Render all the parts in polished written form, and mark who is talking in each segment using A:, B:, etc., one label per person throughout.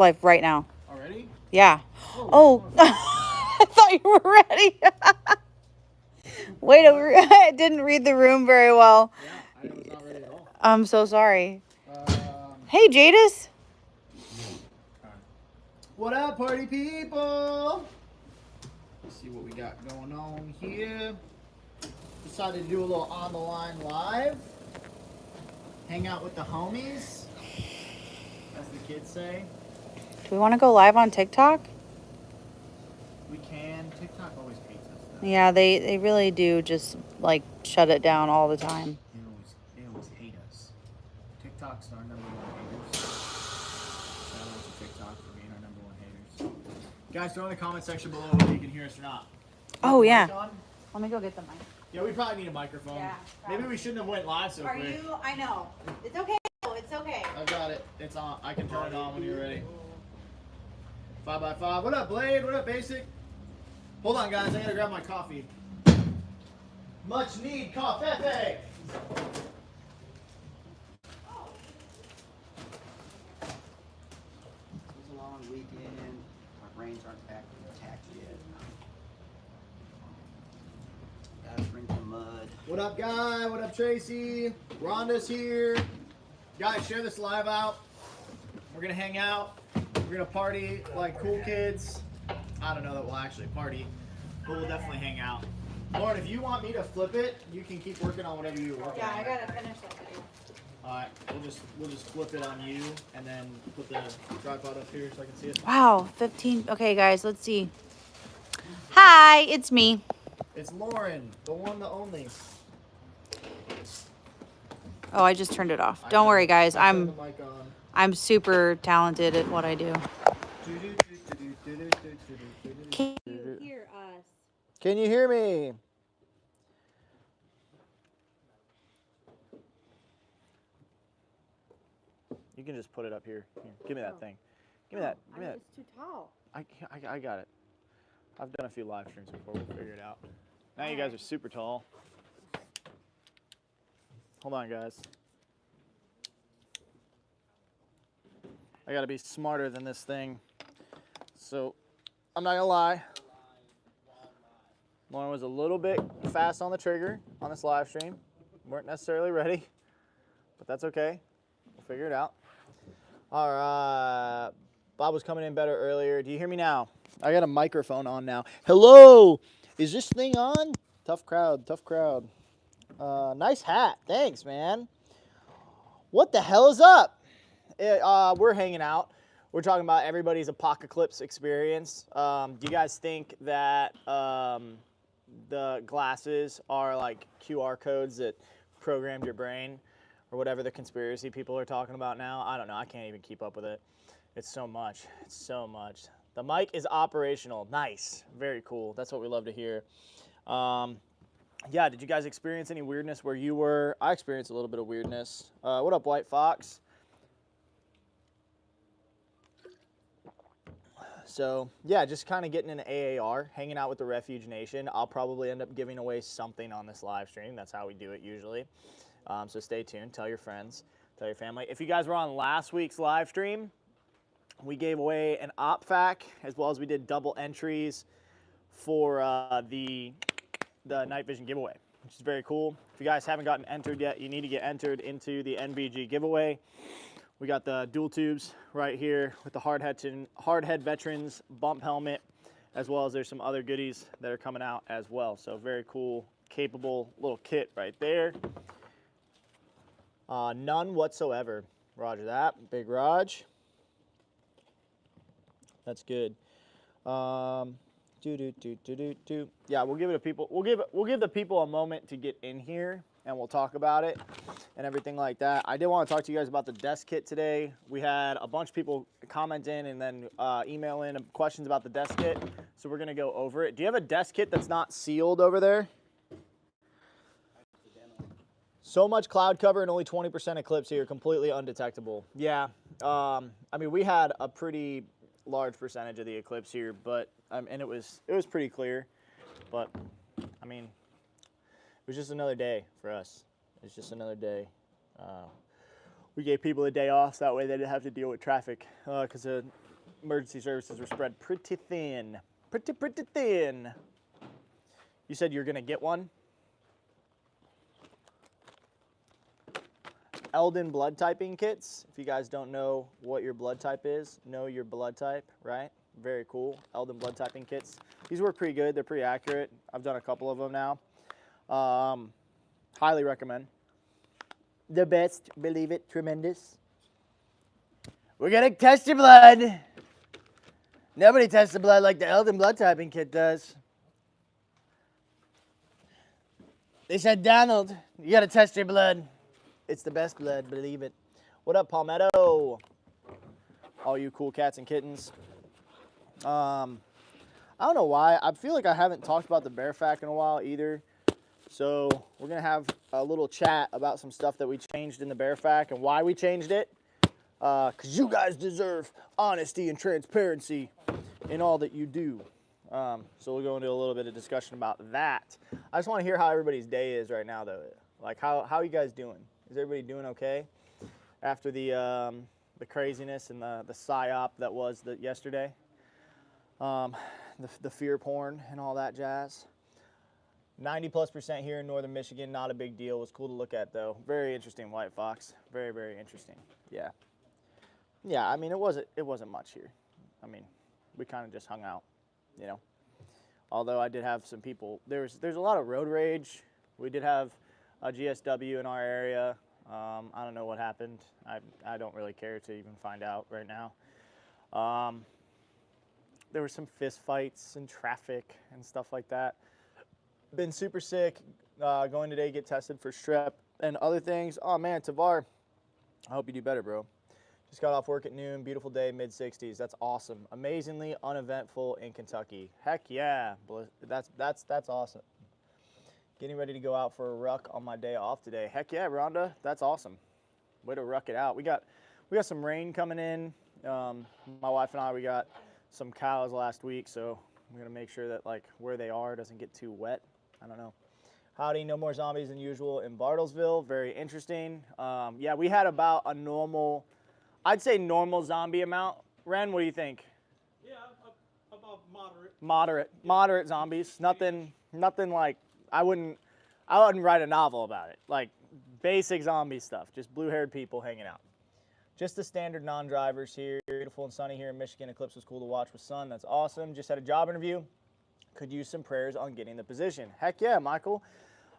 A: Live right now.
B: Already?
A: Yeah. Oh, I thought you were ready. Wait, I didn't read the room very well.
B: Yeah, I was not ready at all.
A: I'm so sorry.
B: Um,
A: Hey, Jadis.
B: What up, party people? Let's see what we got going on here. Decided to do a little on the line live. Hang out with the homies, as the kids say.
A: Do we want to go live on TikTok?
B: We can. TikTok always hates us, though.
A: Yeah, they really do just like shut it down all the time.
B: They always hate us. TikTok's our number one haters. Shout out to TikTok for being our number one haters. Guys, throw in the comment section below whether you can hear us or not.
A: Oh, yeah.
B: Mic on?
A: Let me go get the mic.
B: Yeah, we probably need a microphone.
A: Yeah,
B: Maybe we shouldn't have went live so quick.
A: I know. It's okay. It's okay.
B: I got it. It's on. I can turn it on when you're ready. 5x5. What up, Blade? What up, Basic? Hold on, guys. I gotta grab my coffee. Much need coffee.
C: It was a long weekend. My brains aren't back intact yet. Gotta drink the mud.
B: What up, Guy? What up, Tracy? Rhonda's here. Guys, share this live out. We're gonna hang out. We're gonna party like cool kids. I don't know that we'll actually party, but we'll definitely hang out. Lauren, if you want me to flip it, you can keep working on whatever you're working on.
A: Yeah, I gotta finish that video.
B: All right, we'll just flip it on you, and then put the tripod up here so I can see it.
A: Wow, 15. Okay, guys, let's see. Hi, it's me.
B: It's Lauren, the one, the only.
A: Oh, I just turned it off. Don't worry, guys.
B: I turned the mic on.
A: I'm super talented at what I do. Can you hear us?
B: Can you hear me? You can just put it up here. Here, give me that thing. Give me that. Give me that.
A: It's too tall.
B: I got it. I've done a few live streams before. We'll figure it out. Now you guys are super tall. Hold on, guys. I gotta be smarter than this thing. So, I'm not gonna lie. Lauren was a little bit fast on the trigger on this live stream. Weren't necessarily ready, but that's okay. We'll figure it out. All right. Bob was coming in better earlier. Do you hear me now? I got a microphone on now. Hello. Is this thing on? Tough crowd. Tough crowd. Nice hat. Thanks, man. What the hell is up? We're hanging out. We're talking about everybody's apocalypse experience. Do you guys think that the glasses are like QR codes that programmed your brain, or whatever the conspiracy people are talking about now? I don't know. I can't even keep up with it. It's so much. It's so much. The mic is operational. Nice. Very cool. That's what we love to hear. Yeah, did you guys experience any weirdness where you were? I experienced a little bit of weirdness. What up, White Fox? So, yeah, just kind of getting an AAR, hanging out with the Refuge Nation. I'll probably end up giving away something on this live stream. That's how we do it usually. So stay tuned. Tell your friends. Tell your family. If you guys were on last week's live stream, we gave away an OpFac, as well as we did double entries for the night vision giveaway, which is very cool. If you guys haven't gotten entered yet, you need to get entered into the NVG giveaway. We got the dual tubes right here with the hard head veterans bump helmet, as well as there's some other goodies that are coming out as well. So very cool, capable little kit right there. None whatsoever. Roger that. Big Raj. That's good. Yeah, we'll give it a people. We'll give the people a moment to get in here, and we'll talk about it and everything like that. I did want to talk to you guys about the desk kit today. We had a bunch of people comment in and then email in questions about the desk kit, so we're gonna go over it. Do you have a desk kit that's not sealed over there? So much cloud cover and only 20% eclipse here, completely undetectable. Yeah, I mean, we had a pretty large percentage of the eclipse here, but and it was pretty clear, but I mean, it was just another day for us. It's just another day. We gave people a day off so that way they didn't have to deal with traffic, because emergency services were spread pretty thin. Pretty thin. You said you're gonna get one? Eldon blood typing kits. If you guys don't know what your blood type is, know your blood type, right? Very cool. Eldon blood typing kits. These work pretty good. They're pretty accurate. I've done a couple of them now. Highly recommend. The best, believe it, tremendous. We're gonna test your blood. Nobody tests the blood like the Eldon blood typing kit does. They said, Donald, you gotta test your blood. It's the best blood, believe it. What up, Palmetto? All you cool cats and kittens. I don't know why. I feel like I haven't talked about the bear fact in a while either. So we're gonna have a little chat about some stuff that we changed in the bear fact and why we changed it. Because you guys deserve honesty and transparency in all that you do. So we'll go into a little bit of discussion about that. I just want to hear how everybody's day is right now, though. Like, how are you guys doing? Is everybody doing okay after the craziness and the psyop that was yesterday? The fear porn and all that jazz. 90+% here in northern Michigan, not a big deal. It was cool to look at, though. Very interesting white fox. Very, very interesting. Yeah. Yeah, I mean, it wasn't much here. I mean, we kind of just hung out, you know. Although I did have some people, there's a lot of road rage. We did have a GSW in our area. I don't know what happened. I don't really care to even find out right now. There were some fist fights and traffic and stuff like that. Been super sick. Going today, get tested for strep and other things. Oh man, Tavar, I hope you do better, bro. Just got off work at noon. Beautiful day, mid-60s. That's awesome. Amazingly uneventful in Kentucky. Heck yeah, that's awesome. Getting ready to go out for a ruck on my day off today. Heck yeah, Rhonda, that's awesome. Way to ruck it out. We got some rain coming in. My wife and I, we got some cows last week, so I'm gonna make sure that like where they are doesn't get too wet. I don't know. Howdy, no more zombies than usual in Bartlesville. Very interesting. Yeah, we had about a normal, I'd say normal zombie amount. Ren, what do you think?
D: Yeah, about moderate.
B: Moderate zombies. Nothing like, I wouldn't write a novel about it. Like basic zombie stuff, just blue-haired people hanging out. Just the standard non-drivers here. Beautiful and sunny here in Michigan. Eclipse was cool to watch with sun. That's awesome. Just had a job interview. Could use some prayers on getting the position. Heck yeah, Michael.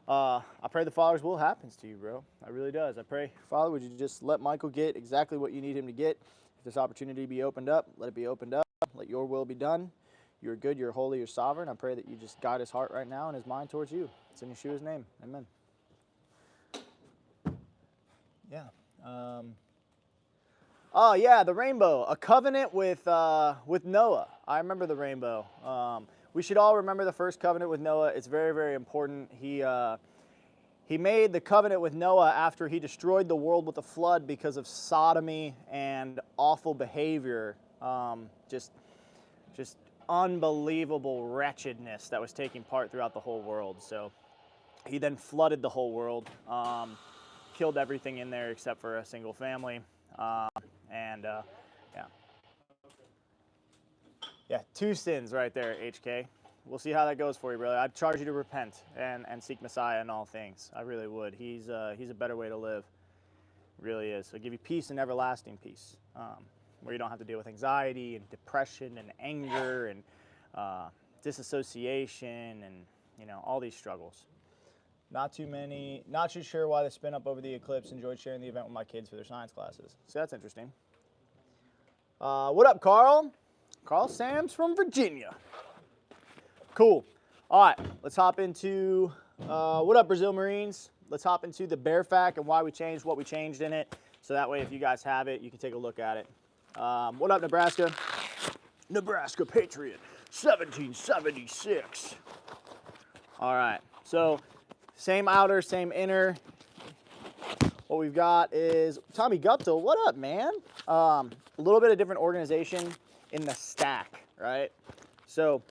B: I pray the Father's will happens to you, bro. I really does. I pray, Father, would you just let Michael get exactly what you need him to get? If this opportunity be opened up, let it be opened up. Let your will be done. You're good, you're holy, you're sovereign. I pray that you just guide his heart right now and his mind towards you. It's in Yeshua's name. Amen. Yeah. Oh yeah, the rainbow. A covenant with Noah. I remember the rainbow. We should all remember the first covenant with Noah. It's very, very important. He made the covenant with Noah after he destroyed the world with a flood because of sodomy and awful behavior. Just unbelievable wretchedness that was taking part throughout the whole world. So he then flooded the whole world, killed everything in there except for a single family. Yeah, 2 sins right there, HK. We'll see how that goes for you, brother. I'd charge you to repent and seek Messiah in all things. I really would. He's a better way to live. Really is. He'll give you peace and everlasting peace, where you don't have to deal with anxiety and depression and anger and disassociation and all these struggles. Not too sure why the spin up over the eclipse. Enjoyed sharing the event with my kids for their science classes. So that's interesting. What up, Carl? Carl Sams from Virginia. Cool. All right, let's hop into, what up, Brazil Marines? Let's hop into the bear fact and why we changed what we changed in it. So that way, if you guys have it, you can take a look at it. What up, Nebraska? Nebraska Patriot, 1776. All right, so same outer, same inner. What we've got is Tommy Guptill. What up, man? A little bit of different organization in the stack, right? So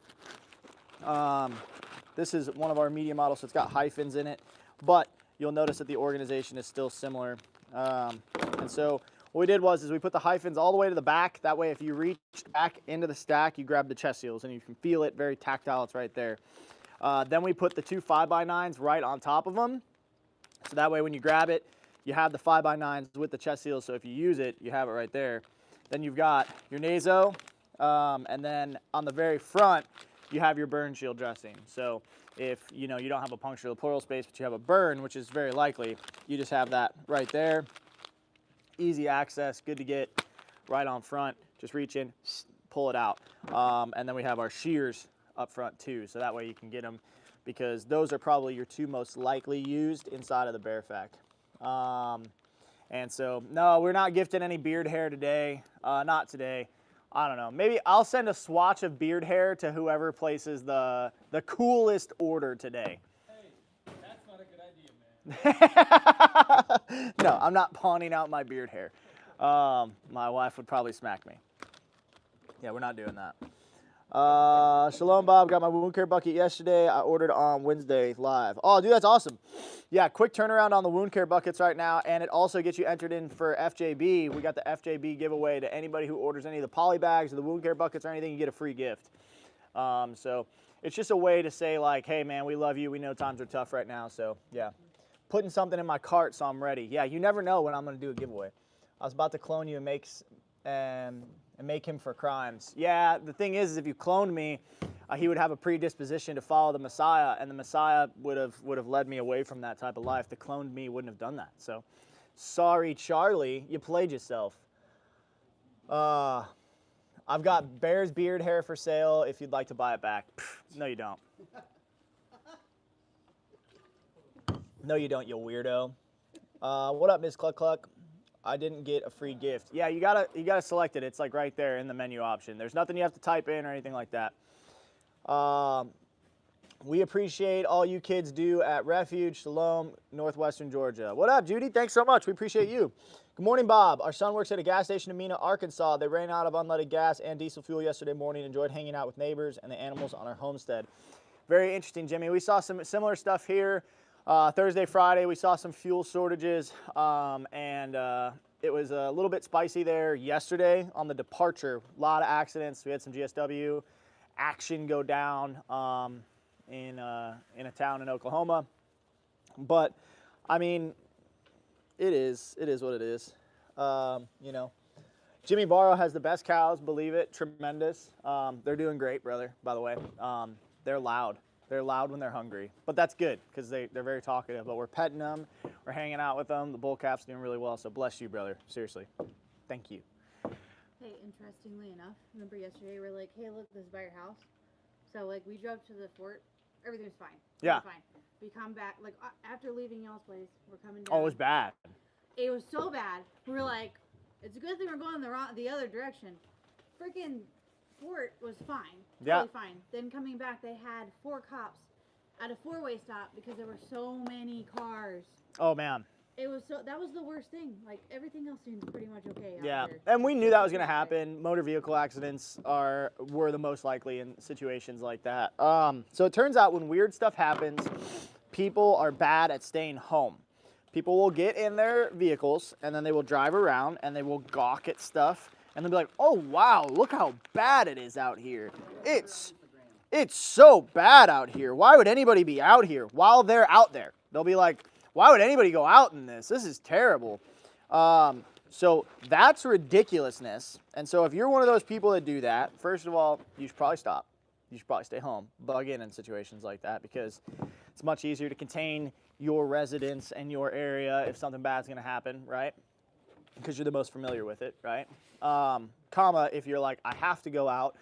B: this is one of our media models, so it's got hyphens in it, but you'll notice that the organization is still similar. And so What we did was we put the hyphens all the way to the back. That way, if you reach back into the stack, you grab the chest seals, and you can feel it, very tactile. It's right there. Then we put the 2 5x9s right on top of them. So that way, when you grab it, you have the 5x9s with the chest seals. So if you use it, you have it right there. Then you've got your naso, and then on the very front, you have your burn shield dressing. So if you don't have a puncture of the pleural space, but you have a burn, which is very likely, you just have that right there. Easy access, good to get right on front. Just reach in, pull it out. And then we have our shears up front too, so that way you can get them, because those are probably your 2 most likely used inside of the Bearfac. And so, no, we're not gifting any beard hair today. Not today. I don't know. Maybe I'll send a swatch of beard hair to whoever places the coolest order today.
D: Hey, that's not a good idea, man.
B: No, I'm not pawning out my beard hair. My wife would probably smack me. Yeah, we're not doing that. Shalom, Bob. Got my wound care bucket yesterday. I ordered on Wednesday live. Oh, dude, that's awesome. Yeah, quick turnaround on the wound care buckets right now, and it also gets you entered in for FJB. We got the FJB giveaway to anybody who orders any of the poly bags or the wound care buckets or anything. You get a free gift. So it's just a way to say, like, hey, man, we love you. We know times are tough right now. So, yeah, putting something in my cart so I'm ready. Yeah, you never know when I'm going to do a giveaway. I was about to clone you and make him for crimes. Yeah, the thing is if you cloned me, he would have a predisposition to follow the Messiah, and the Messiah would have led me away from that type of life. The cloned me wouldn't have done that. So, sorry, Charlie, you played yourself. I've got Bear's beard hair for sale if you'd like to buy it back. No, you don't. No, you don't, you weirdo. What up, Miss Cluck Cluck? I didn't get a free gift. Yeah, you gotta select it. It's like right there in the menu option. There's nothing you have to type in or anything like that. We appreciate all you kids do at Refuge, Shalom, Northwestern Georgia. What up, Judy? Thanks so much. We appreciate you. Good morning, Bob. Our son works at a gas station in Mena, Arkansas. They ran out of unleaded gas and diesel fuel yesterday morning. Enjoyed hanging out with neighbors and the animals on our homestead. Very interesting, Jimmy. We saw some similar stuff here. Thursday, Friday, we saw some fuel shortages, and it was a little bit spicy there yesterday on the departure. A lot of accidents. We had some GSW action go down in a town in Oklahoma. But, I mean, it is what it is. Jimmy Barrow has the best cows, believe it, tremendous. They're doing great, brother, by the way. They're loud. They're loud when they're hungry, but that's good because they're very talkative. But we're petting them, we're hanging out with them. The bull calf's doing really well, so bless you, brother. Seriously, thank you.
A: Hey, interestingly enough, remember yesterday we were like, hey, look, this is by your house. So like we drove to the fort, everything was fine.
B: Yeah.
A: Fine. We come back like after leaving y'all's place, we're coming down.
B: Oh, it was bad.
A: It was so bad. We were like, it's a good thing we're going the other direction. Freaking fort was fine.
B: Yeah.
A: Totally fine. Then coming back, they had 4 cops at a 4-way stop because there were so many cars.
B: Oh man.
A: That was the worst thing. Like everything else seems pretty much okay.
B: Yeah,
A: out there.
B: and we knew that was going to happen. Motor vehicle accidents were the most likely in situations like that. So it turns out when weird stuff happens, people are bad at staying home. People will get in their vehicles and then they will drive around and they will gawk at stuff and they'll be like, "Oh wow, look how bad it is out here. It's so bad out here. Why would anybody be out here?" While they're out there, they'll be like, "Why would anybody go out in this? This is terrible." So that's ridiculousness. And so if you're one of those people that do that, first of all, you should probably stop. You should probably stay home. Bug in situations like that because it's much easier to contain your residence and your area if something bad's going to happen, right? Because you're the most familiar with it, right? If you're like, I have to go out,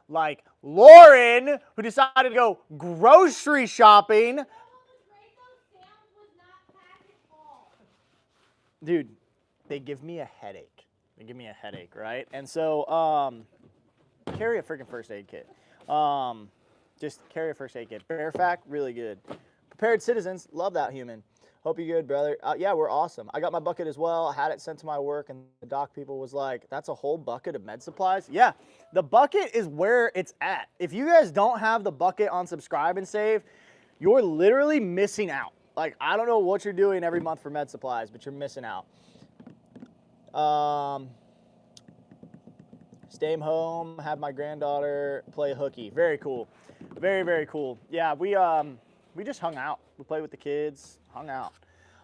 B: like Lauren, who decided to go grocery shopping. Dude, they give me a headache. Right? And so, carry a freaking first aid kit. Just carry a first aid kit. Bearfac, really good. Prepared Citizens, love that human. Hope you're good, brother. Yeah, we're awesome. I got my bucket as well. I had it sent to my work, and the doc people was like, that's a whole bucket of med supplies? Yeah, the bucket is where it's at. If you guys don't have the bucket on Subscribe and Save, you're literally missing out. Like, I don't know what you're doing every month for med supplies, but you're missing out. Staying home, have my granddaughter play hooky. Very cool. Very, very cool. Yeah, we just hung out. We played with the kids, hung out.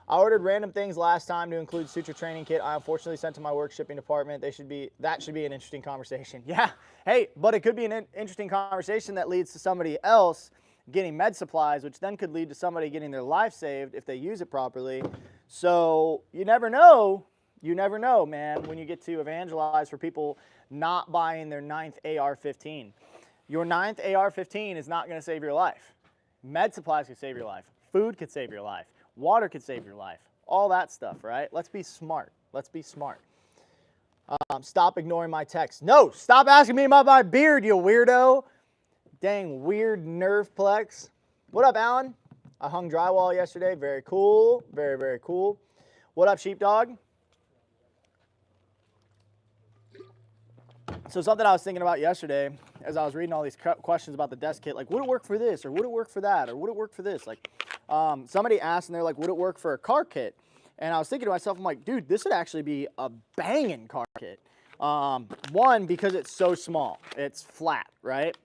B: I ordered random things last time to include suture training kit. I unfortunately sent to my work shipping department. That should be an interesting conversation. Yeah, hey, but it could be an interesting conversation that leads to somebody else getting med supplies, which then could lead to somebody getting their life saved if they use it properly. So you never know. You never know, man, when you get to evangelize for people not buying their 9th AR-15. Your 9th AR-15 is not going to save your life. Med supplies could save your life. Food could save your life. Water could save your life. All that stuff, right? Let's be smart. Let's be smart. Stop ignoring my text. No, stop asking me about my beard, you weirdo. Dang, weird nerve plex. What up, Alan? I hung drywall yesterday. Very cool. Very, very cool. What up, sheepdog? So something I was thinking about yesterday as I was reading all these questions about the desk kit, like would it work for this, or would it work for that, or would it work for this? Like somebody asked and they're like, would it work for a car kit? And I was thinking to myself, I'm like, dude, this would actually be a banging car kit. One, because it's so small, it's flat, right?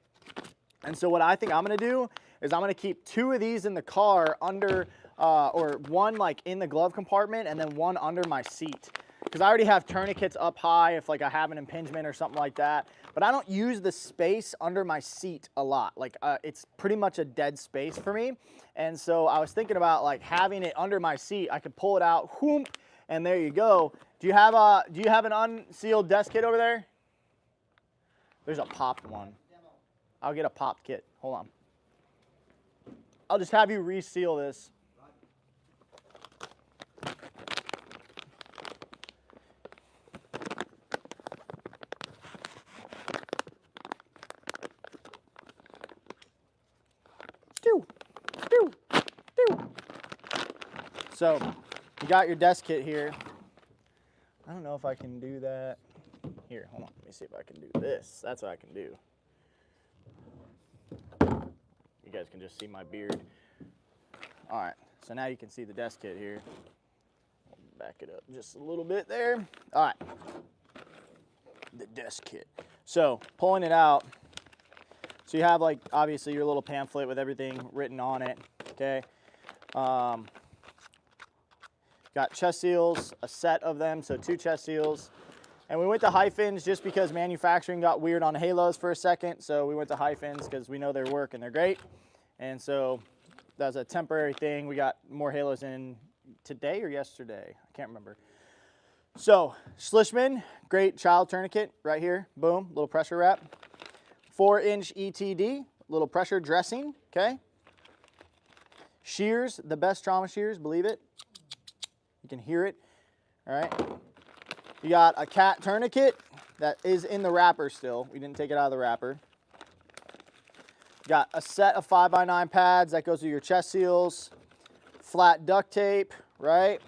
B: And so what I think I'm gonna do is I'm gonna keep 2 of these in the car under, or one like in the glove compartment and then one under my seat. Because I already have tourniquets up high if like I have an impingement or something like that. But I don't use the space under my seat a lot. Like it's pretty much a dead space for me. And so I was thinking about like having it under my seat. I could pull it out, whoom, and there you go. Do you have an unsealed desk kit over there? There's a popped one. I'll get a popped kit. Hold on. I'll just have you reseal this. So you got your desk kit here. I don't know if I can do that. Here, hold on. Let me see if I can do this. That's what I can do. You guys can just see my beard. All right, so now you can see the desk kit here. Back it up just a little bit there. All right, the desk kit. So pulling it out. So you have like obviously your little pamphlet with everything written on it, okay? Got chest seals, a set of them, so 2 chest seals. And we went to hyphens just because manufacturing got weird on halos for a second, so we went to hyphens because we know their work and they're great. And so that's a temporary thing. We got more halos in today or yesterday, I can't remember. So Schlissman, great child tourniquet right here, boom, little pressure wrap. 4-inch ETD, little pressure dressing, okay? Shears, the best trauma shears, believe it. You can hear it, all right? You got a cat tourniquet that is in the wrapper still. We didn't take it out of the wrapper. Got a set of 5x9 pads that goes with your chest seals. Flat duct tape, right?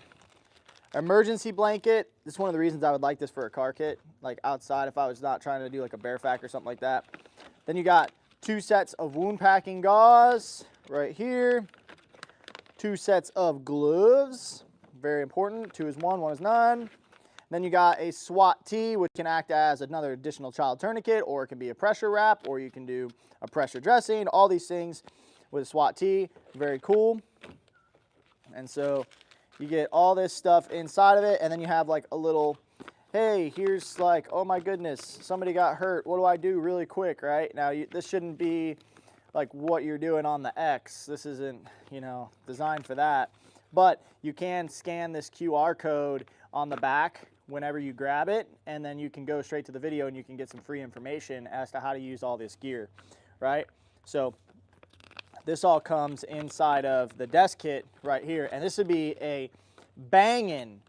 B: Emergency blanket. This is one of the reasons I would like this for a car kit, like outside if I was not trying to do like a bear fac or something like that. Then you got 2 sets of wound packing gauze right here. 2 sets of gloves. Very important. 2 is 1, 1 is none. Then you got a SWAT tee, which can act as another additional child tourniquet, or it can be a pressure wrap, or you can do a pressure dressing. All these things with a SWAT tee. Very cool. And so you get all this stuff inside of it, and then you have like a little, hey, here's like, oh my goodness, somebody got hurt. What do I do really quick, right? Now, this shouldn't be like what you're doing on the X. This isn't, you know, designed for that. But you can scan this QR code on the back whenever you grab it, and then you can go straight to the video and you can get some free information as to how to use all this gear, right? So this all comes inside of the desk kit right here, and this would be a banging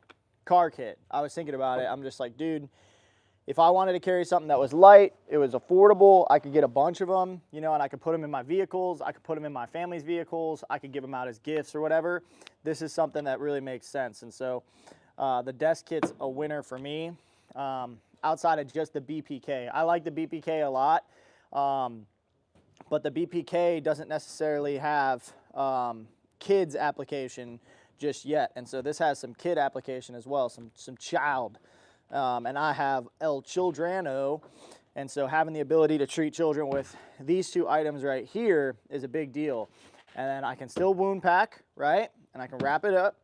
B: car kit. I was thinking about it. I'm just like, dude, if I wanted to carry something that was light, it was affordable, I could get a bunch of them, you know, and I could put them in my vehicles, I could put them in my family's vehicles, I could give them out as gifts or whatever. This is something that really makes sense. And so the desk kit's a winner for me, outside of just the BPK. I like the BPK a lot, but the BPK doesn't necessarily have kids application just yet. And so this has some kid application as well, some child and I have El Childreno, and so having the ability to treat children with these two items right here is a big deal. And then I can still wound pack, right? And I can wrap it up.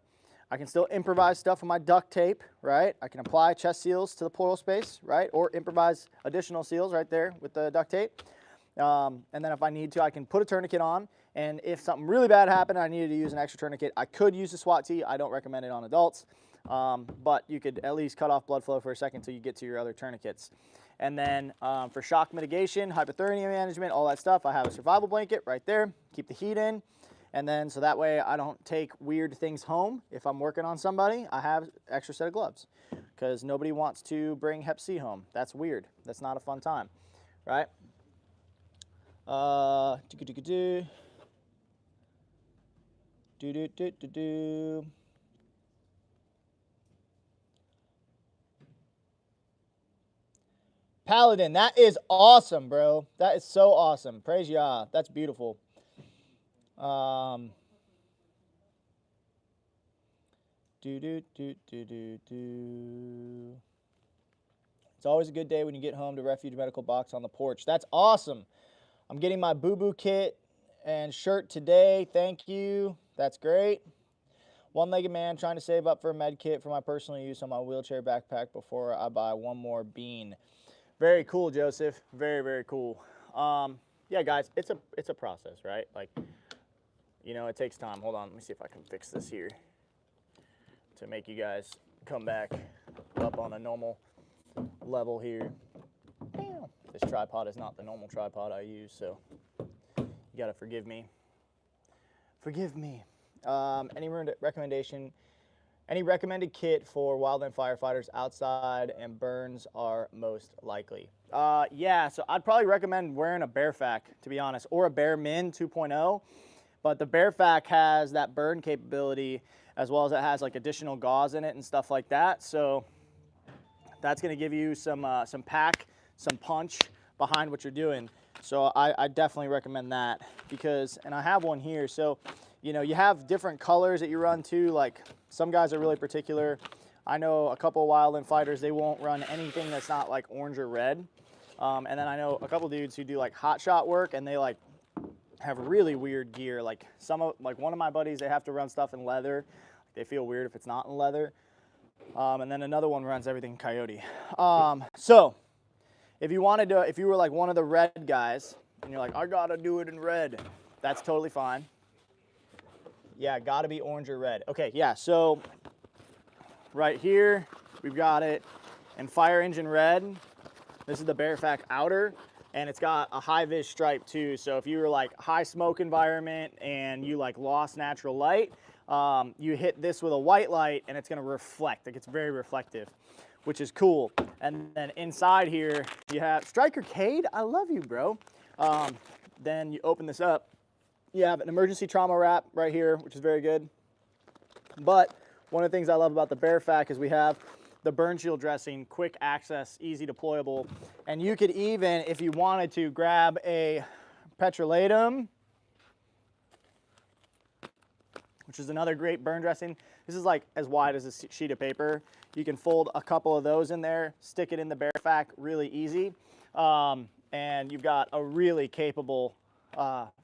B: I can still improvise stuff with my duct tape, right? I can apply chest seals to the pleural space, right? Or improvise additional seals right there with the duct tape. And then if I need to, I can put a tourniquet on. And if something really bad happened and I needed to use an extra tourniquet, I could use the SWAT tee. I don't recommend it on adults, but you could at least cut off blood flow for a second until you get to your other tourniquets. And then for shock mitigation, hypothermia management, all that stuff, I have a survival blanket right there, keep the heat in. And then so that way I don't take weird things home. If I'm working on somebody, I have an extra set of gloves because nobody wants to bring Hep C home. That's weird. That's not a fun time, right? Paladin, that is awesome, bro. That is so awesome. Praise Yah. That's beautiful. It's always a good day when you get home to Refuge Medical box on the porch. That's awesome. I'm getting my boo-boo kit and shirt today. Thank you. That's great. One-legged man trying to save up for a med kit for my personal use on my wheelchair backpack before I buy one more bean. Very cool, Joseph. Very, very cool. Yeah, guys, it's a process, right? Like, you know, it takes time. Hold on, let me see if I can fix this here to make you guys come back up on a normal level here. This tripod is not the normal tripod I use, so you gotta forgive me. Forgive me. Any recommendation? Any recommended kit for wildland firefighters outside and burns are most likely? Yeah, so I'd probably recommend wearing a Bearfac, to be honest, or a Bear Min 2.0. But the Bearfac has that burn capability as well as it has like additional gauze in it and stuff like that. So that's going to give you some pack, some punch behind what you're doing. So I definitely recommend that because, and I have one here. So, you know, you have different colors that you run too. Like some guys are really particular. I know a couple of wildland fighters, they won't run anything that's not like orange or red. And then I know a couple dudes who do like hot shot work and they like have really weird gear. Like one of my buddies, they have to run stuff in leather. They feel weird if it's not in leather. And then another one runs everything coyote. So if you wanted to, if you were like one of the red guys and you're like, I gotta do it in red, that's totally fine. Yeah, gotta be orange or red. Okay, yeah, so right here, we've got it in fire engine red. This is the Bearfac outer. And it's got a high vis stripe too. So if you were like high smoke environment and you like lost natural light, you hit this with a white light and it's gonna reflect. Like it's very reflective, which is cool. And then inside here, you have Striker Cade. I love you, bro. Then you open this up. You have an emergency trauma wrap right here, which is very good. But one of the things I love about the Bearfac is we have the burn shield dressing, quick access, easy deployable. And you could even, if you wanted to, grab a petrolatum, which is another great burn dressing. This is like as wide as a sheet of paper. You can fold a couple of those in there, stick it in the Bearfac really easy. And you've got a really capable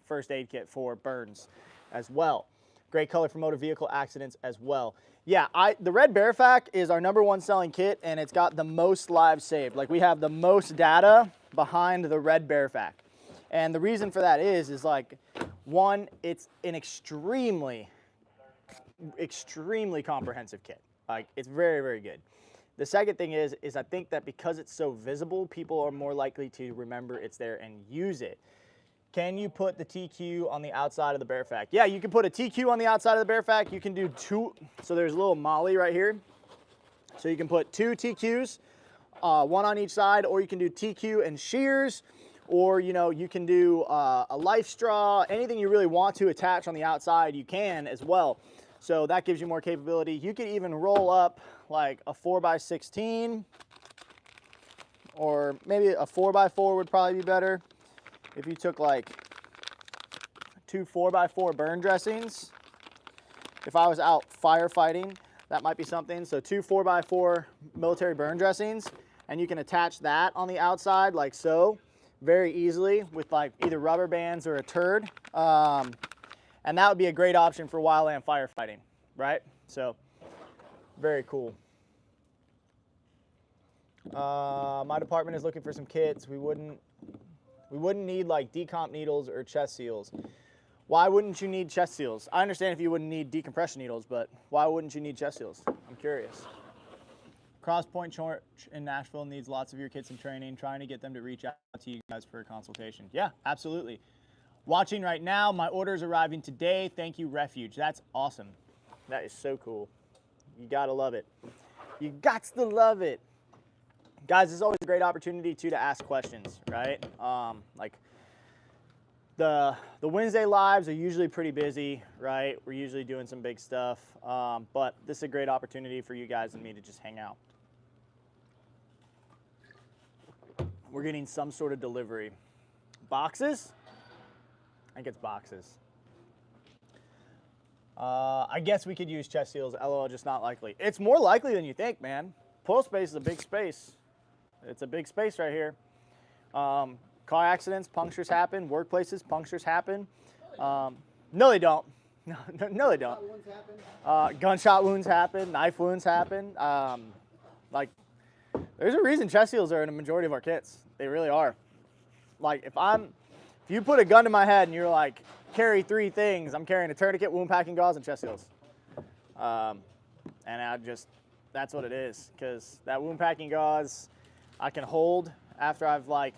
B: first aid kit for burns as well. Great color for motor vehicle accidents as well. Yeah, the red Bearfac is our #1 selling kit, and it's got the most lives saved. Like we have the most data behind the red Bearfac. And the reason for that is like, one, it's an extremely comprehensive kit. Like it's very, very good. The second thing is I think that because it's so visible, people are more likely to remember it's there and use it. Can you put the TQ on the outside of the Bearfac? Yeah, you can put a TQ on the outside of the Bearfac. You can do two. So there's a little molly right here. So you can put 2 TQs, one on each side, or you can do TQ and shears, or you know, you can do a life straw, anything you really want to attach on the outside, you can as well. So that gives you more capability. You could even roll up like a 4x16, or maybe a 4x4 would probably be better. If you took like 2 4x4 burn dressings, if I was out firefighting, That might be something. So 2 4x4 military burn dressings, and you can attach that on the outside like so, very easily with like either rubber bands or a turd. And that would be a great option for wildland firefighting, right? So very cool. My department is looking for some kits. We wouldn't need like decomp needles or chest seals. Why wouldn't you need chest seals? I understand if you wouldn't need decompression needles, but why wouldn't you need chest seals? I'm curious. Crosspoint Church in Nashville needs lots of your kits and training, trying to get them to reach out to you guys for a consultation. Yeah, absolutely. Watching right now, my order is arriving today. Thank you, Refuge. That's awesome. That is so cool. You gotta love it. You gots to love it. Guys, this is always a great opportunity too to ask questions, right? Like the Wednesday lives are usually pretty busy, right? We're usually doing some big stuff, but this is a great opportunity for you guys and me to just hang out. We're getting some sort of delivery. Boxes? I think it's boxes. I guess we could use chest seals. LOL, just not likely. It's more likely than you think, man. Pull space is a big space. It's a big space right here. Car accidents, punctures happen. Workplaces, punctures happen. No, they don't. No, they don't. Gunshot wounds happen. Knife wounds happen. Like, there's a reason chest seals are in a majority of our kits. They really are. Like, if you put a gun to my head and you're like, carry 3 things, I'm carrying a tourniquet, wound packing gauze, and chest seals. And that's what it is. Because that wound packing gauze, I can hold after I've like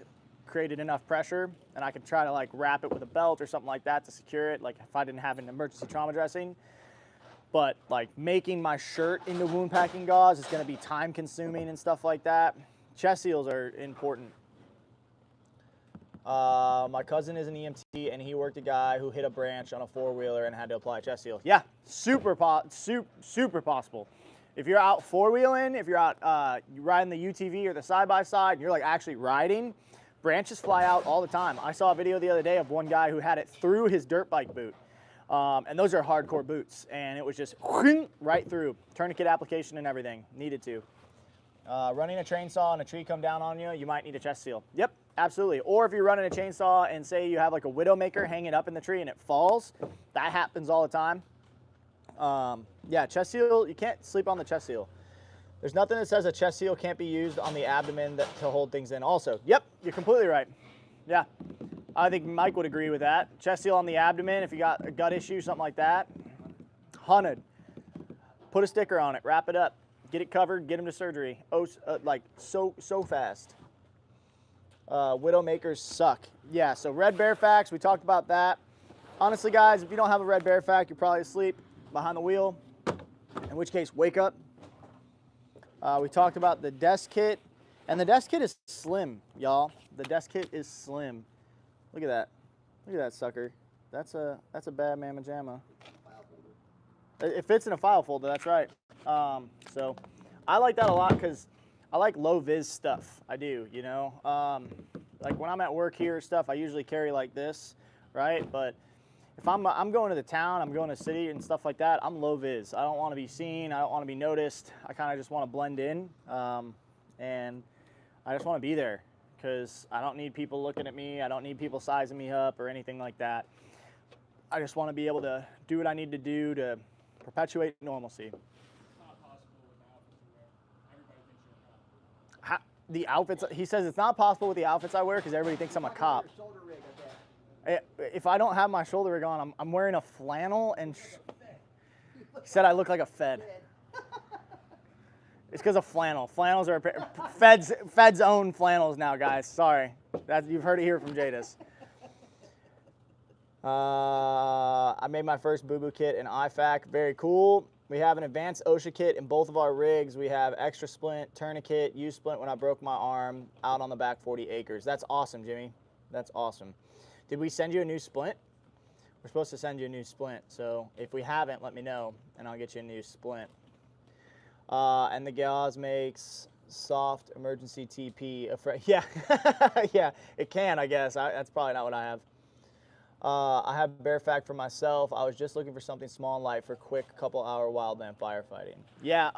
B: created enough pressure, and I can try to like wrap it with a belt or something like that to secure it, like if I didn't have an emergency trauma dressing. But like making my shirt into wound packing gauze is going to be time consuming and stuff like that. Chest seals are important. My cousin is an EMT, and he worked a guy who hit a branch on a 4-wheeler and had to apply a chest seal. Yeah, super possible. If you're out 4-wheeling, if you're out you riding the UTV or the side-by-side, and you're like actually riding, branches fly out all the time. I saw a video the other day of one guy who had it through his dirt bike boot. And those are hardcore boots, and it was just right through. Tourniquet application and everything, needed to. Running a chainsaw and a tree come down on you, you might need a chest seal. Yep, absolutely. Or if you're running a chainsaw and say you have like a widowmaker hanging up in the tree and it falls, that happens all the time. Yeah, chest seal, you can't sleep on the chest seal. There's nothing that says a chest seal can't be used on the abdomen to hold things in also. Yep, you're completely right. Yeah, I think Mike would agree with that. Chest seal on the abdomen, if you got a gut issue, something like that, 100. Put a sticker on it, wrap it up, get it covered, get them to surgery. Oh, like so fast. Widowmakers suck. Yeah, so red Bearfax, we talked about that. Honestly, guys, if you don't have a red Bearfax, you're probably asleep behind the wheel, in which case, wake up. We talked about the desk kit, and the desk kit is slim, y'all. The desk kit is slim. Look at that. Look at that sucker. That's a bad mamma jamma. It fits in a file folder, that's right. So I like that a lot because I like low vis stuff. I do, you know. Like when I'm at work here stuff, I usually carry like this, right? But if I'm going to the town, I'm going to the city and stuff like that, I'm low vis. I don't want to be seen. I don't want to be noticed. I kind of just want to blend in. And I just want to be there because I don't need people looking at me. I don't need people sizing me up or anything like that. I just want to be able to do what I need to do to perpetuate normalcy.
D: It's not possible with the outfits you wear. Everybody thinks you're a cop.
B: The outfits, he says it's not possible with the outfits I wear because everybody thinks I'm a cop. If I don't have my shoulder rig on, I'm wearing a flannel, and he said I look like a Fed. It's because of flannel. Flannels are Feds own flannels now, guys. Sorry, you've heard it here from Jadis. I made my first boo-boo kit in IFAC. Very cool. We have an advanced OSHA kit in both of our rigs. We have extra splint, tourniquet, used splint when I broke my arm out on the back 40 acres. That's awesome, Jimmy. That's awesome. Did we send you a new splint? We're supposed to send you a new splint. So if we haven't, let me know, and I'll get you a new splint. And the gauze makes soft emergency TP. Yeah, yeah, it can, I guess. That's probably not what I have. I have bare fact for myself. I was just looking for something small and light for quick couple-hour wildland firefighting. Yeah,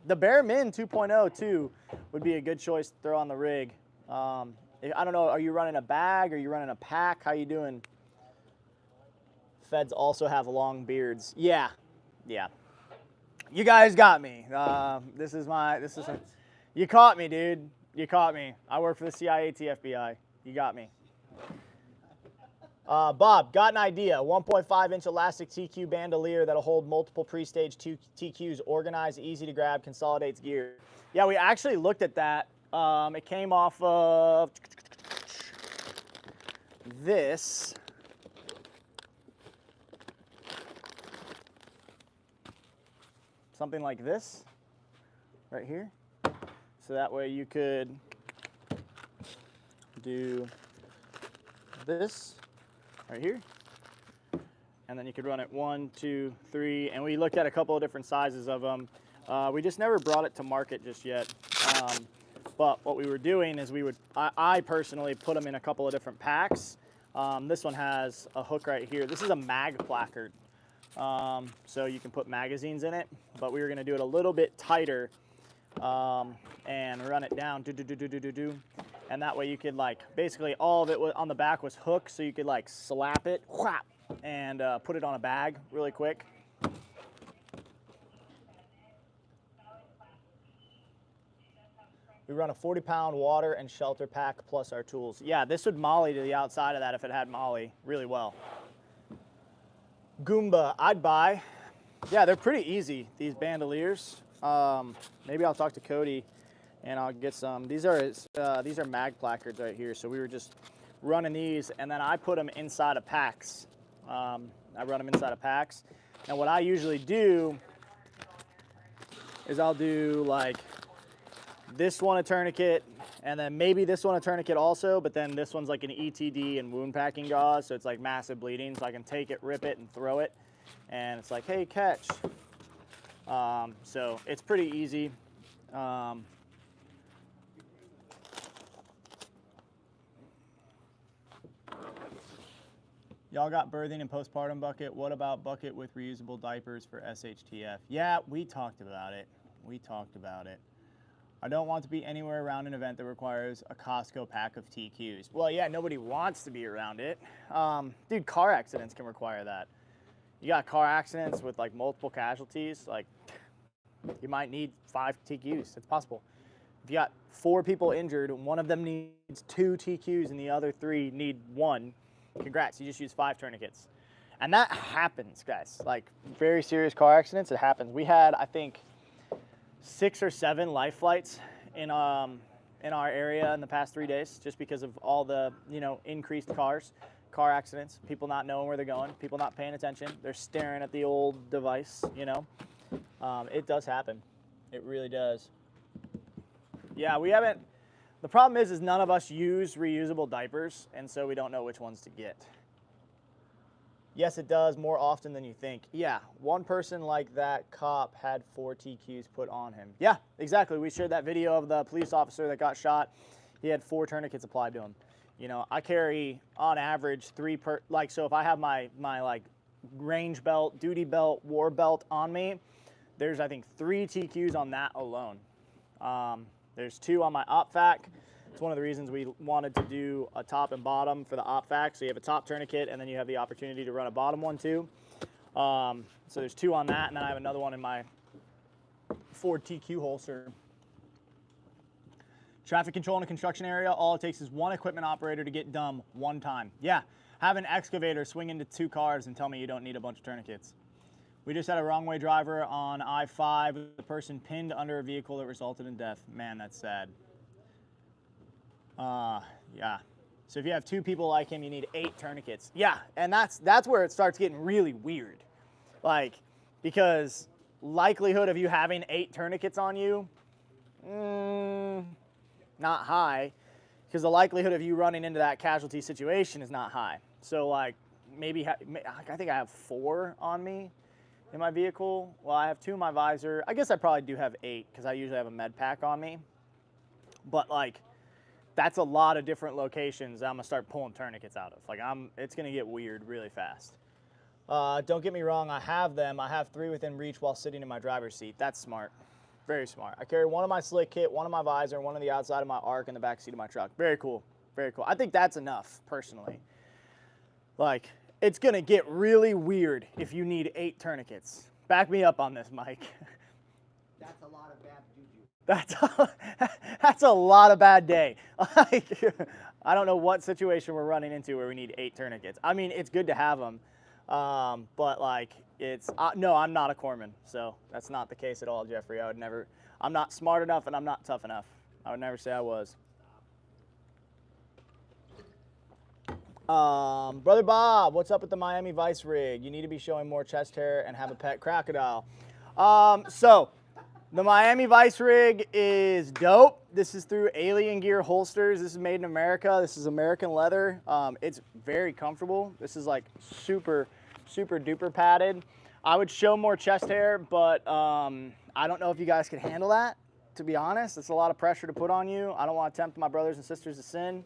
B: the Bear Min 2.0 too would be a good choice to throw on the rig. I don't know, are you running a bag? Are you running a pack? How you doing? Feds also have long beards. Yeah. You guys got me. You caught me, dude. You caught me. I work for the CIA, TFBI. You got me. Bob, got an idea. 1.5-inch elastic TQ bandolier that'll hold multiple pre-stage TQs, organized, easy to grab, consolidates gear. Yeah, we actually looked at that. It came off of this. Something like this, right here. So that way you could do this right here. And then you could run it 1, 2, 3, and we looked at a couple of different sizes of them. We just never brought it to market just yet. But what we were doing is I personally put them in a couple of different packs. This one has a hook right here. This is a mag placard. So you can put magazines in it, but we were gonna do it a little bit tighter and run it down, and that way you could basically all of it on the back was hooked, so you could slap it, whap, and put it on a bag really quick. We run a 40-pound water and shelter pack plus our tools. Yeah, this would molly to the outside of that if it had molly really well. Goomba, I'd buy. Yeah, they're pretty easy, these bandoliers. Maybe I'll talk to Cody and I'll get some. These are mag placards right here. So we were just running these, and then I put them inside of packs. I run them inside of packs. And what I usually do is I'll do this one a tourniquet, and then maybe this one a tourniquet also, but then this one's like an ETD and wound packing gauze, so it's like massive bleeding, so I can take it, rip it, and throw it, and it's like, hey, catch. So it's pretty easy. Y'all got birthing and postpartum bucket. What about bucket with reusable diapers for SHTF? Yeah, we talked about it. I don't want to be anywhere around an event that requires a Costco pack of TQs. Well, yeah, nobody wants to be around it. Dude, car accidents can require that. You got car accidents with multiple casualties, you might need 5 TQs. It's possible. If you got 4 people injured, and one of them needs 2 TQs and the other 3 need 1, congrats, you just use 5 tourniquets. And that happens, guys. Very serious car accidents, it happens. We had, I think, 6 or 7 life flights in our area in the past 3 days, just because of all the increased car accidents, people not knowing where they're going, people not paying attention, they're staring at the old device. It does happen. It really does. Yeah, we haven't. The problem is none of us use reusable diapers, and so we don't know which ones to get. Yes, it does more often than you think. Yeah, one person like that cop had 4 TQs put on him. Yeah, exactly. We shared that video of the police officer that got shot. He had 4 tourniquets applied to him. I carry on average 3 per, so if I have my range belt, duty belt, war belt on me, there's I think 3 TQs on that alone. There's 2 on my OpFac. It's one of the reasons we wanted to do a top and bottom for the OpFac. So you have a top tourniquet, and then you have the opportunity to run a bottom one too. So there's 2 on that, and then I have another one in my Ford TQ holster. Traffic control in a construction area, all it takes is 1 equipment operator to get dumb 1 time. Yeah, have an excavator swing into 2 cars and tell me you don't need a bunch of tourniquets. We just had a wrong way driver on I-5. The person pinned under a vehicle that resulted in death. Man, that's sad. Yeah. So if you have 2 people like him, you need 8 tourniquets. Yeah, and that's where it starts getting really weird. Because likelihood of you having 8 tourniquets on you, not high, because the likelihood of you running into that casualty situation is not high. So maybe, I think I have 4 on me in my vehicle. Well, I have 2 in my visor. I guess I probably do have 8 because I usually have a med pack on me. But that's a lot of different locations I'm gonna start pulling tourniquets out of. Like it's gonna get weird really fast. Don't get me wrong, I have them. I have 3 within reach while sitting in my driver's seat. That's smart, very smart. I carry one of my slick kit, one of my visor, one on the outside of my arc in the back seat of my truck. Very cool, very cool. I think that's enough personally. Like, it's gonna get really weird if you need 8 tourniquets. Back me up on this, Mike.
C: That's a lot of bad juju.
B: That's a lot of bad day. Like, I don't know what situation we're running into where we need 8 tourniquets. I mean, it's good to have them, but like no, I'm not a corpsman, so that's not the case at all, Jeffrey. I would never. I'm not smart enough, and I'm not tough enough. I would never say I was. Brother Bob, what's up with the Miami Vice rig? You need to be showing more chest hair and have a pet crocodile. So the Miami Vice rig is dope. This is through Alien Gear Holsters. This is made in America. This is American leather. It's very comfortable. This is like super, super duper padded. I would show more chest hair, but I don't know if you guys can handle that, to be honest. It's a lot of pressure to put on you. I don't want to tempt my brothers and sisters to sin.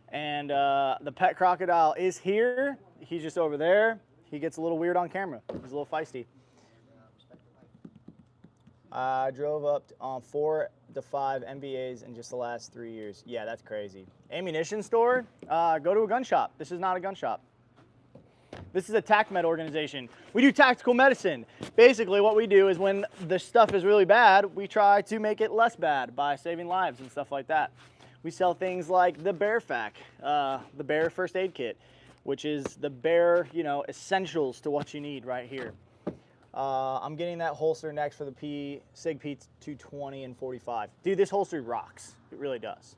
B: And the pet crocodile is here. He's just over there. He gets a little weird on camera. He's a little feisty. I drove up on 4 to 5 MVAs in just the last 3 years. Yeah, that's crazy. Ammunition store? Go to a gun shop. This is not a gun shop. This is a TACMED organization. We do tactical medicine. Basically, what we do is when the stuff is really bad, we try to make it less bad by saving lives and stuff like that. We sell things like the Bear Fac, the Bear First Aid Kit, which is the Bear, essentials to what you need right here. I'm getting that holster next for the SIG P220 and 45. Dude, this holster rocks. It really does.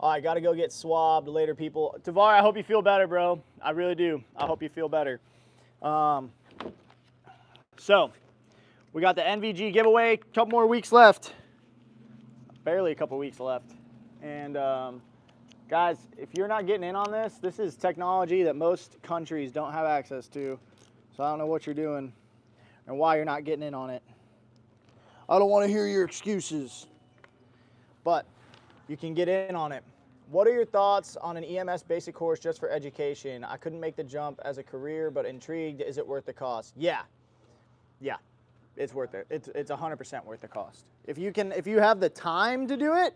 B: All right, got to go get swabbed later, people. Tavar, I hope you feel better, bro. I really do. I hope you feel better. So, we got the NVG giveaway. Couple more weeks left. Barely a couple weeks left. And guys, if you're not getting in on this, this is technology that most countries don't have access to. So I don't know what you're doing and why you're not getting in on it. I don't want to hear your excuses. But you can get in on it. What are your thoughts on an EMS basic course just for education? I couldn't make the jump as a career, but intrigued. Is it worth the cost? Yeah. Yeah. It's worth it. It's 100% worth the cost. If you have the time to do it,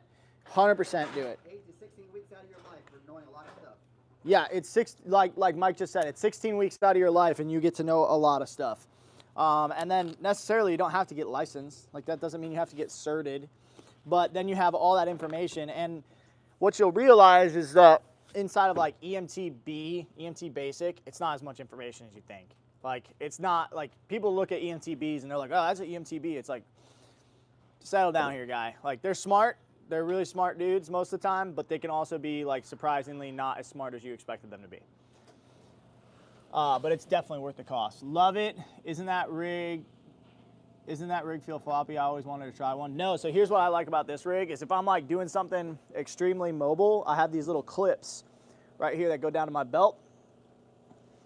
B: 100% do it.
C: 8 to 16 weeks out of your life for knowing a lot of stuff.
B: Yeah, it's like Mike just said, it's 16 weeks out of your life and you get to know a lot of stuff. And then necessarily you don't have to get licensed. Like that doesn't mean you have to get certed, but then you have all that information. And what you'll realize is that inside of like EMT basic, it's not as much information as you think. Like it's not like people look at EMTBs and they're like, oh, that's an EMTB. It's like, settle down here, guy. Like they're smart. They're really smart dudes most of the time, but they can also be like surprisingly not as smart as you expected them to be. But it's definitely worth the cost. Love it. Isn't that rig feel floppy? I always wanted to try one. No, so here's what I like about this rig is if I'm like doing something extremely mobile, I have these little clips right here that go down to my belt.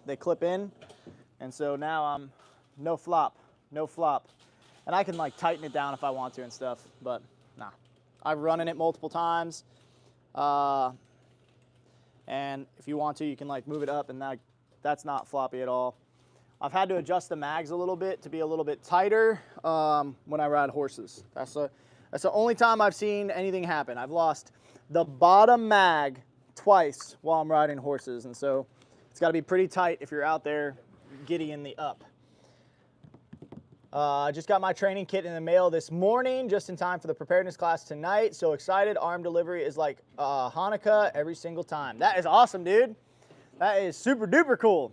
B: They clip in. And so now I'm no flop. And I can like tighten it down if I want to and stuff, but nah. I've run in it multiple times. And if you want to, you can like move it up and that's not floppy at all. I've had to adjust the mags a little bit to be a little bit tighter when I ride horses. That's the only time I've seen anything happen. I've lost the bottom mag twice while I'm riding horses. And so it's gotta be pretty tight if you're out there giddy in the up. I just got my training kit in the mail this morning, just in time for the preparedness class tonight. So excited. Arm delivery is like Hanukkah every single time. That is awesome, dude. That is super duper cool.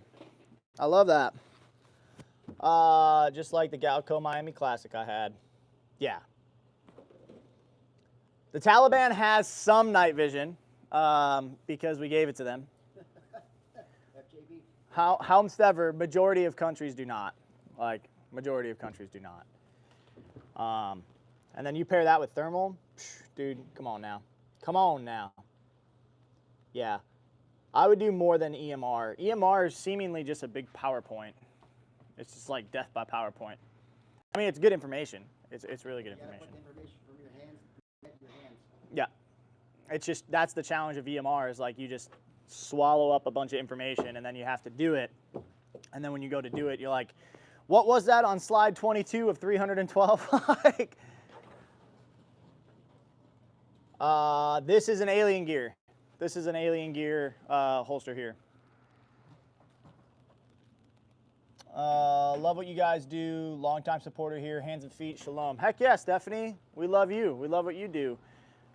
B: I love that. Just like the Galco Miami Classic I had. Yeah. The Taliban has some night vision because we gave it to them. However, majority of countries do not. Like, majority of countries do not. And then you pair that with thermal, dude, come on now. Come on now. Yeah. I would do more than EMR. EMR is seemingly just a big PowerPoint. It's just like death by PowerPoint. I mean, it's good information. It's really good information.
C: Put the information from your hands.
B: Yeah. it's just, that's the challenge of EMR, is like you just swallow up a bunch of information and then you have to do it. And then when you go to do it, you're like, what was that on slide 22 of 312? Like, this is an Alien Gear. This is an Alien Gear holster here. Love what you guys do. Longtime supporter here. Hands and feet. Shalom. Heck yeah, Stephanie. We love you. We love what you do,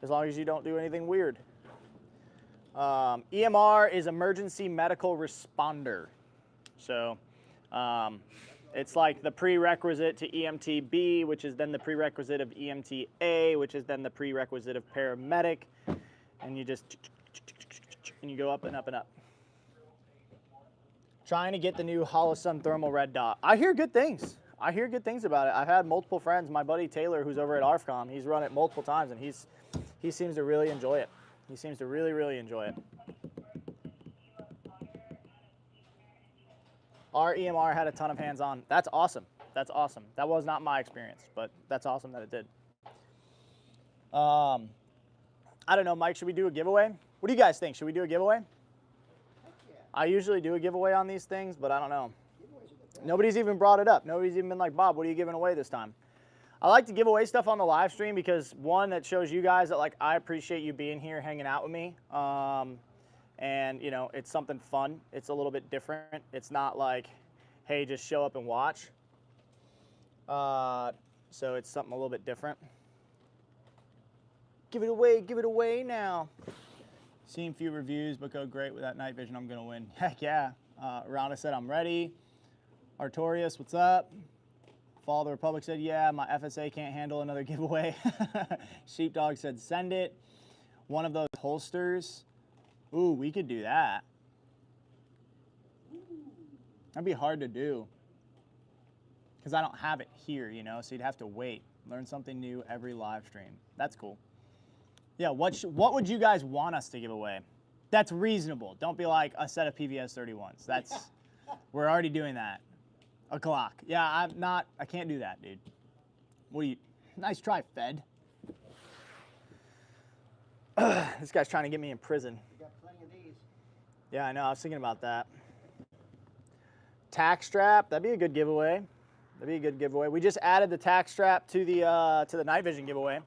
B: as long as you don't do anything weird. EMR is emergency medical responder. So it's like the prerequisite to EMTB, which is then the prerequisite of EMTA, which is then the prerequisite of paramedic. And you just, and you go up and up and up. Trying to get the new Holosun thermal red dot. I hear good things. I hear good things about it. I've had multiple friends. My buddy Taylor, who's over at ARFCOM, he's run it multiple times, and he seems to really enjoy it. He seems to really, really enjoy it. Our EMR had a ton of hands-on. That's awesome. That's awesome. That was not my experience, but that's awesome that it did. I don't know, Mike, should we do a giveaway? What do you guys think? Should we do a giveaway? I usually do a giveaway on these things, but I don't know. Nobody's even brought it up. Nobody's even been like, Bob, what are you giving away this time? I like to give away stuff on the live stream because, one, that shows you guys that, like, I appreciate you being here hanging out with me. And, you know, it's something fun. It's a little bit different. It's not like, hey, just show up and watch. So it's something a little bit different. Give it away now. Seen few reviews, but go great with that night vision. I'm gonna win. Heck yeah. Rhonda said I'm ready. Artorius, what's up? Fall of the Republic said, yeah, my FSA can't handle another giveaway. Sheepdog said, send it. One of those holsters. Ooh, we could do that. That'd be hard to do, because I don't have it here, you know, so you'd have to wait. Learn something new every live stream. That's cool. Yeah, what would you guys want us to give away? That's reasonable. Don't be like a set of PVS 31s. That's, we're already doing that. A Glock. Yeah, I can't do that, dude. What do you, nice try, Fed. This guy's trying to get me in prison.
C: You got plenty of these.
B: Yeah, I know, I was thinking about that. Tack strap, that'd be a good giveaway. That'd be a good giveaway. We just added the tack strap to the night vision giveaway.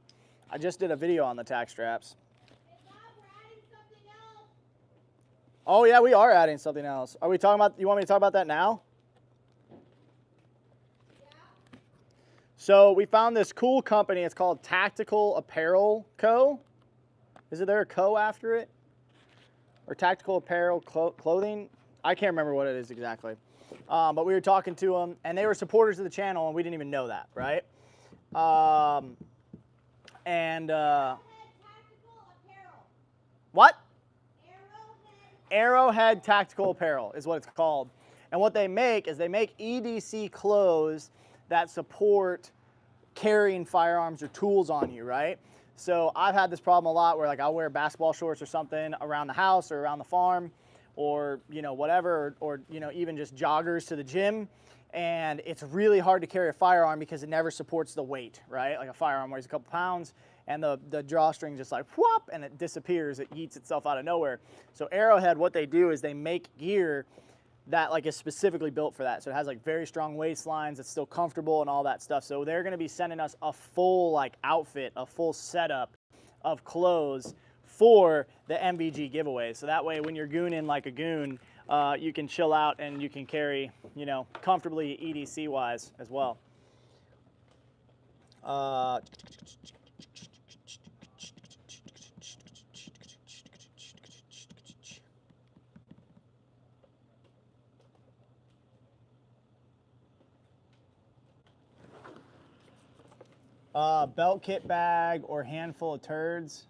B: I just did a video on the tack straps.
A: Hey, Bob, we're adding something else.
B: Oh yeah, we are adding something else. Are we talking about, you want me to talk about that now?
A: Yeah.
B: So we found this cool company. It's called Tactical Apparel Co. Is there a co after it? Or Tactical Apparel Clothing? I can't remember what it is exactly. But we were talking to them, and they were supporters of the channel, and we didn't even know that, right? What? Arrowhead Tactical Apparel is what it's called. And what they make is they make EDC clothes that support carrying firearms or tools on you, right? So I've had this problem a lot where, like, I'll wear basketball shorts or something around the house or around the farm, or, you know, whatever, or you know, even just joggers to the gym. And it's really hard to carry a firearm because it never supports the weight, right? Like a firearm weighs a couple pounds, and the drawstring just like whoop, and it disappears. It yeets itself out of nowhere. So Arrowhead, what they do is they make gear that like is specifically built for that. So it has like very strong waistlines. It's still comfortable and all that stuff. So they're going to be sending us a full like outfit, a full setup of clothes for the MVG giveaway. So that way, when you're gooning like a goon, you can chill out and you can carry, you know, comfortably EDC wise as well. Belt kit bag or handful of turds.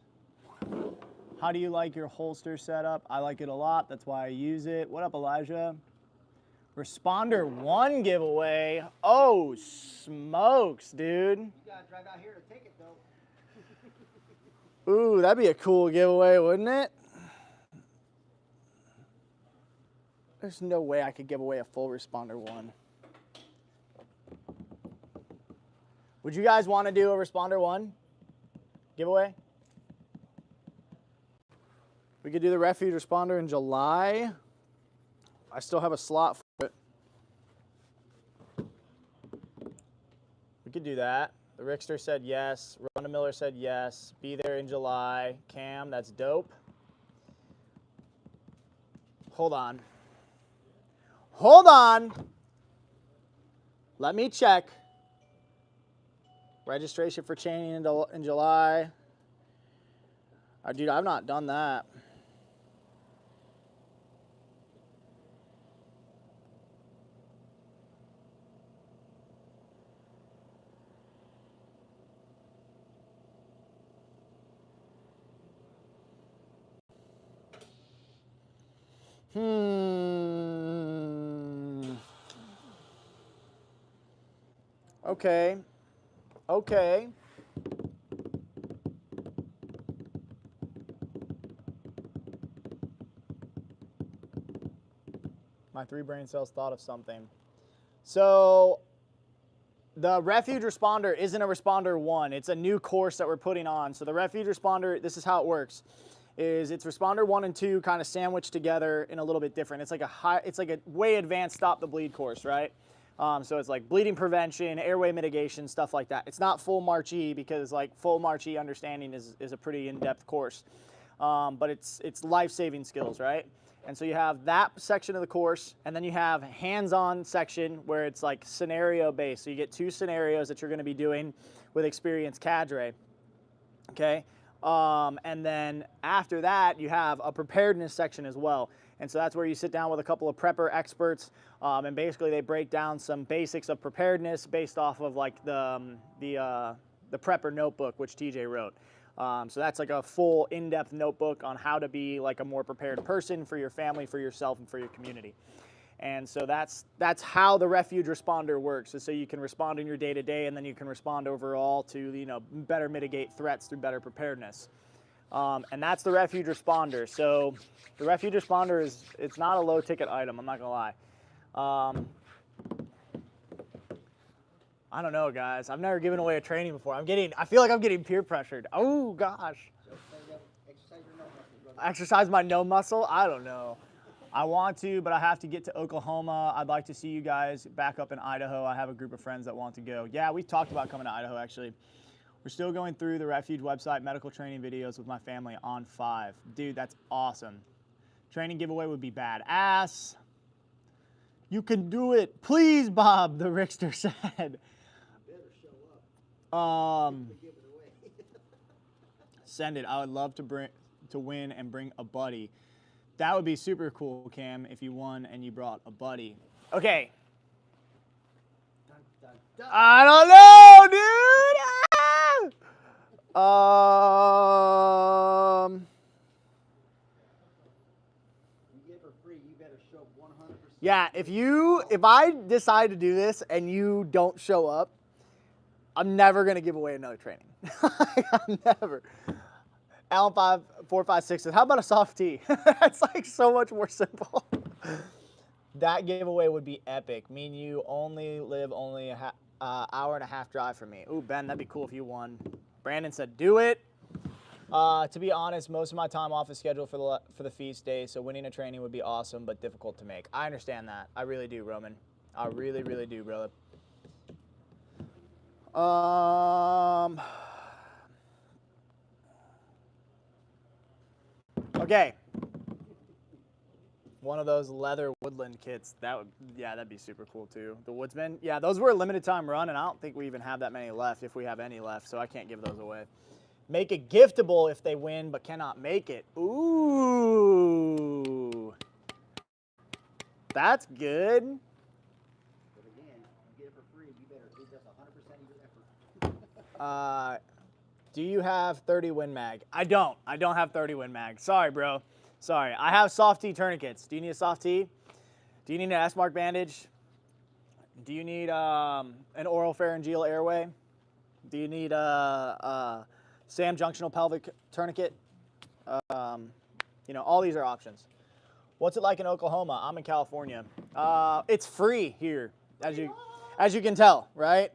B: How do you like your holster setup? I like it a lot. That's why I use it. What up, Elijah? Responder 1 giveaway. Oh, smokes, dude.
C: You gotta drive out here to take it though.
B: Ooh, that'd be a cool giveaway, wouldn't it? There's no way I could give away a full Responder 1. Would you guys want to do a Responder 1 giveaway? We could do the Refuge Responder in July. I still have a slot for it. We could do that. The Rickster said yes. Rhonda Miller said yes. Be there in July. Cam, that's dope. Hold on. Hold on. Let me check. Registration for chaining in July. Dude, I've not done that. Okay. Okay. My 3 brain cells thought of something. So the Refuge Responder isn't a Responder 1. It's a new course that we're putting on. So the Refuge Responder, this is how it works. It's Responder 1 and 2 kind of sandwiched together in a little bit different. It's like a way advanced stop the bleed course, right? So it's like bleeding prevention, airway mitigation, stuff like that. It's not full March E because like full March E understanding is a pretty in-depth course. But it's life-saving skills, right? And so you have that section of the course, and then you have hands-on section where it's like scenario-based. So you get 2 scenarios that you're going to be doing with experienced cadre, okay? And then after that, you have a preparedness section as well. And so that's where you sit down with a couple of prepper experts, and basically they break down some basics of preparedness based off of like the prepper notebook, which TJ wrote. So that's like a full in-depth notebook on how to be like a more prepared person for your family, for yourself, and for your community. And so that's how the Refuge Responder works. So you can respond in your day-to-day, and then you can respond overall to better mitigate threats through better preparedness. And that's the Refuge Responder. So the Refuge Responder it's not a low-ticket item. I'm not gonna lie. I don't know, guys. I've never given away a training before. I feel like I'm getting peer pressured. Oh gosh. Exercise my no muscle? I don't know. I want to, but I have to get to Oklahoma. I'd like to see you guys back up in Idaho. I have a group of friends that want to go. Yeah, we talked about coming to Idaho, actually. We're still going through the Refuge website, medical training videos with my family on 5. Dude, that's awesome. Training giveaway would be badass. You can do it. Please, Bob, the Rickster said. Send it. I would love to win and bring a buddy. That would be super cool, Cam, if you won and you brought a buddy. Okay.
C: Dun, dun, dun.
B: I don't know, dude.
C: You get it for free, you better show up 100%.
B: Yeah, if I decide to do this and you don't show up, I'm never gonna give away another training. I'm never. Alan 5456 says, how about a soft tea? That's like so much more simple. That giveaway would be epic. Me and you live only an hour and a half drive from me. Ooh, Ben, that'd be cool if you won. Brandon said, do it. To be honest, most of my time off is scheduled for the feast day, so winning a training would be awesome, but difficult to make. I understand that. I really do, Roman. I really, really do, brother. Okay. One of those leather woodland kits. That'd be super cool too. The Woodsman. Yeah, those were a limited time run, and I don't think we even have that many left, if we have any left, so I can't give those away. Make it giftable if they win, but cannot make it. Ooh. That's good.
C: But again, you get it for free, you better do this 100% of your effort.
B: Do you have 30 Win Mag? I don't have 30 Win Mag. Sorry, bro. Sorry. I have soft T tourniquets. Do you need a soft T? Do you need an S-Mark bandage? Do you need an oral pharyngeal airway? Do you need a SAM junctional pelvic tourniquet? All these are options. What's it like in Oklahoma? I'm in California. It's free here, as you can tell, right?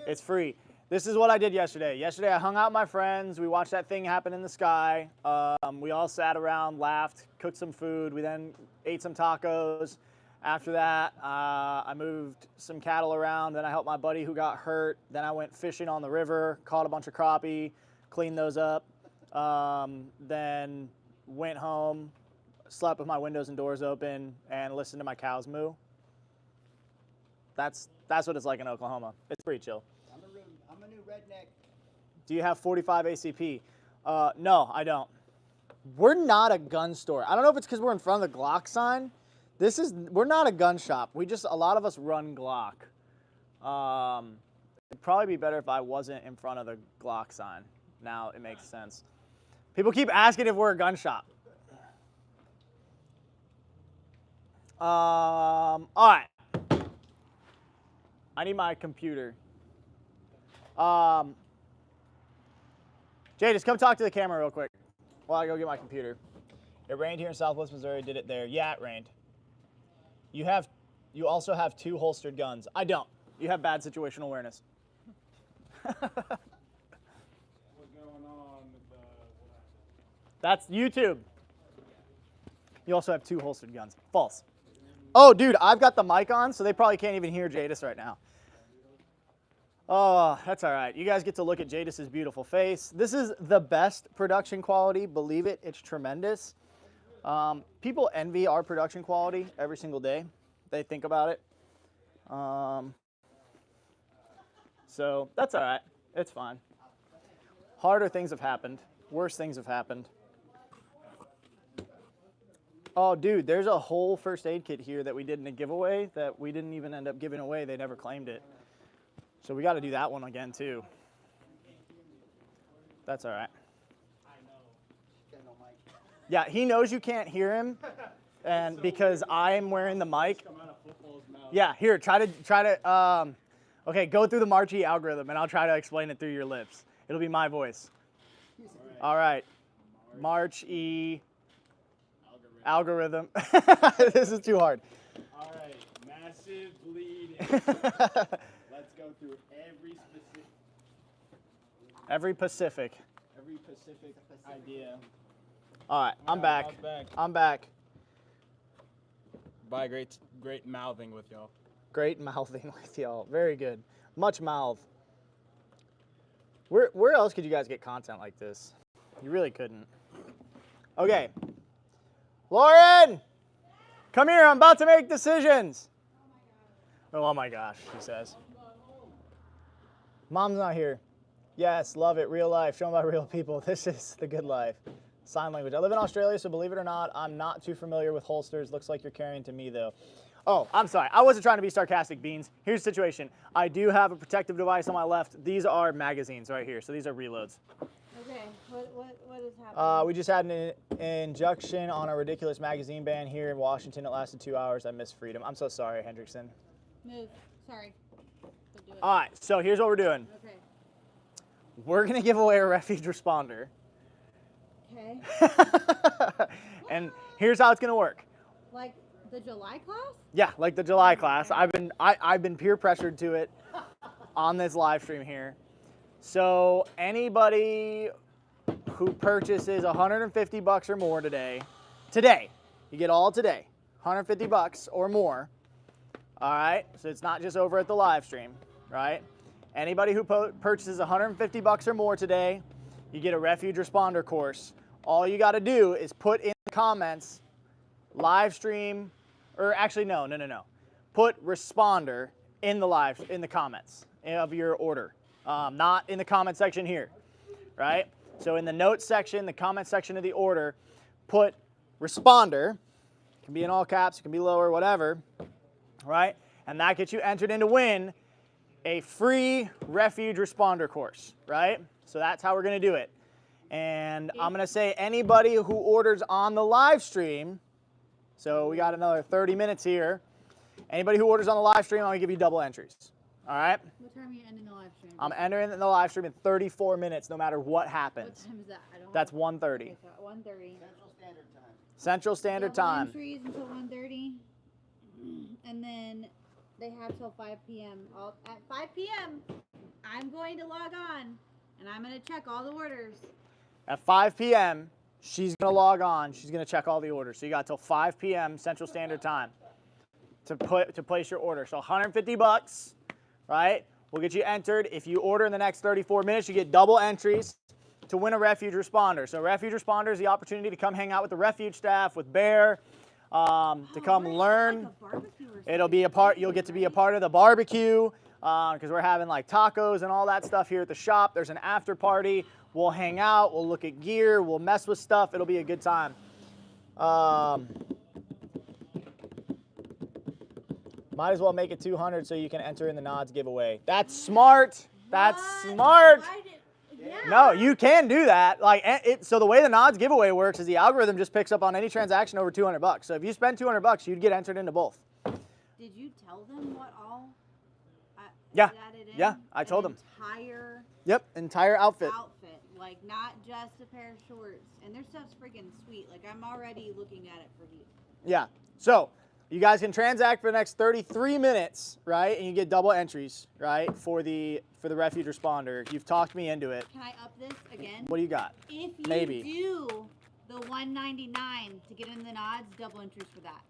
B: It's free. This is what I did yesterday. Yesterday I hung out with my friends. We watched that thing happen in the sky. We all sat around, laughed, cooked some food. We then ate some tacos. After that, I moved some cattle around. Then I helped my buddy who got hurt. Then I went fishing on the river, caught a bunch of crappie, cleaned those up. Then went home, slept with my windows and doors open, and listened to my cows moo. That's what it's like in Oklahoma. It's pretty chill.
C: I'm a new redneck.
B: Do you have 45 ACP? No, I don't. We're not a gun store. I don't know if it's because we're in front of the Glock sign. We're not a gun shop. A lot of us run Glock. It'd probably be better if I wasn't in front of the Glock sign. Now it makes sense. People keep asking if we're a gun shop. All right. I need my computer. Jay, just come talk to the camera real quick while I go get my computer. It rained here in Southwest Missouri. Did it there? Yeah, it rained. You also have 2 holstered guns. I don't. You have bad situational awareness.
D: What's going on with the...
B: That's YouTube. You also have 2 holstered guns. False. Oh, dude, I've got the mic on, so they probably can't even hear Jadis right now. Oh, that's all right. You guys get to look at Jadis's beautiful face. This is the best production quality. Believe it, it's tremendous. People envy our production quality every single day. They think about it. So that's all right. It's fine. Harder things have happened. Worse things have happened. Oh, dude, there's a whole first aid kit here that we did in a giveaway that we didn't even end up giving away. They never claimed it. So we got to do that one again, too. That's all right. Yeah, he knows you can't hear him, and because I'm wearing the mic. Yeah, here, try to. Okay, go through the March E algorithm, and I'll try to explain it through your lips. It'll be my voice. All right, March E algorithm. This is too hard.
D: All right, massive bleed. Let's go through every specific idea.
B: All right, I'm back. I'm back.
D: Bye, great mouthing with y'all.
B: Great mouthing with y'all. Very good. Much mouth. Where else could you guys get content like this? You really couldn't. Okay. Lauren! Come here, I'm about to make decisions. Oh my gosh, she says. Mom's not here. Yes, love it, real life, shown by real people. This is the good life. Sign language. I live in Australia, so believe it or not, I'm not too familiar with holsters. Looks like you're carrying to me, though. Oh, I'm sorry. I wasn't trying to be sarcastic, Beans. Here's the situation. I do have a protective device on my left. These are magazines right here, so these are reloads.
A: Okay, what is happening?
B: We just had an injunction on a ridiculous magazine ban here in Washington. It lasted 2 hours. I missed freedom. I'm so sorry, Hendrickson.
A: Move. Sorry. Don't do it.
B: All right, so here's what we're doing.
A: Okay.
B: We're going to give away a refuge responder.
A: Okay.
B: And here's how it's going to work.
A: Like the July class?
B: Yeah, like the July class. I've been peer pressured to it on this live stream here. So anybody who purchases $150 or more today, you get all today, $150 or more. All right, so it's not just over at the live stream, right? Anybody who purchases $150 or more today, you get a refuge responder course. All you got to do is put in the comments, live stream, or actually no. Put responder in the comments of your order, not in the comment section here, right? So in the notes section, the comment section of the order, put responder. It can be in all caps, it can be lower, whatever, right? And that gets you entered in to win a free refuge responder course, right? So that's how we're going to do it. And I'm going to say anybody who orders on the live stream, so we got another 30 minutes here. Anybody who orders on the live stream, I'm going to give you double entries. All right?
A: What time are you ending the live stream?
B: I'm entering in the live stream in 34 minutes, no matter what happens.
A: What time is that? I don't
B: That's
A: know.
B: 1:30.
A: Okay, so 1:30.
B: Central Standard
A: Double
B: Time.
A: entries until 1:30. And then they have till 5 p.m. At 5 p.m., I'm going to log on and I'm going to check all the orders.
B: At 5 p.m., she's going to log on. She's going to check all the orders. So you got till 5 p.m. Central Standard Time to place your order. So 150 bucks, right? We'll get you entered. If you order in the next 34 minutes, you get double entries to win a Refuge Responder. So Refuge Responder is the opportunity to come hang out with the Refuge staff, with Bear, to come learn.
A: Like a barbecue or
B: It'll be a part. You'll get to be a part of the barbecue because we're having like tacos and all that stuff here at the shop. There's an after party. We'll hang out. We'll look at gear. We'll mess with stuff. It'll be a good time. Might as well make it 200 so you can enter in the Nods giveaway. That's smart. That's smart.
A: Yeah.
B: No, you can do that. Like so the way the Nods giveaway works is the algorithm just picks up on any transaction over 200 bucks. So if you spend 200 bucks, you'd get entered into both.
A: Did you tell them what all?
B: Yeah.
A: Added in?
B: Yeah, I told them.
A: Entire.
B: Yep, entire outfit.
A: Like not just a pair of shorts. And their stuff's freaking sweet. Like I'm already looking at it for you.
B: Yeah. So you guys can transact for the next 33 minutes, right? And you get double entries, right? For the Refuge Responder. You've talked me into it.
A: Can I up this again?
B: What do you got?
A: If you
B: Maybe.
A: do the 199 to get in the Nods, double entries for that.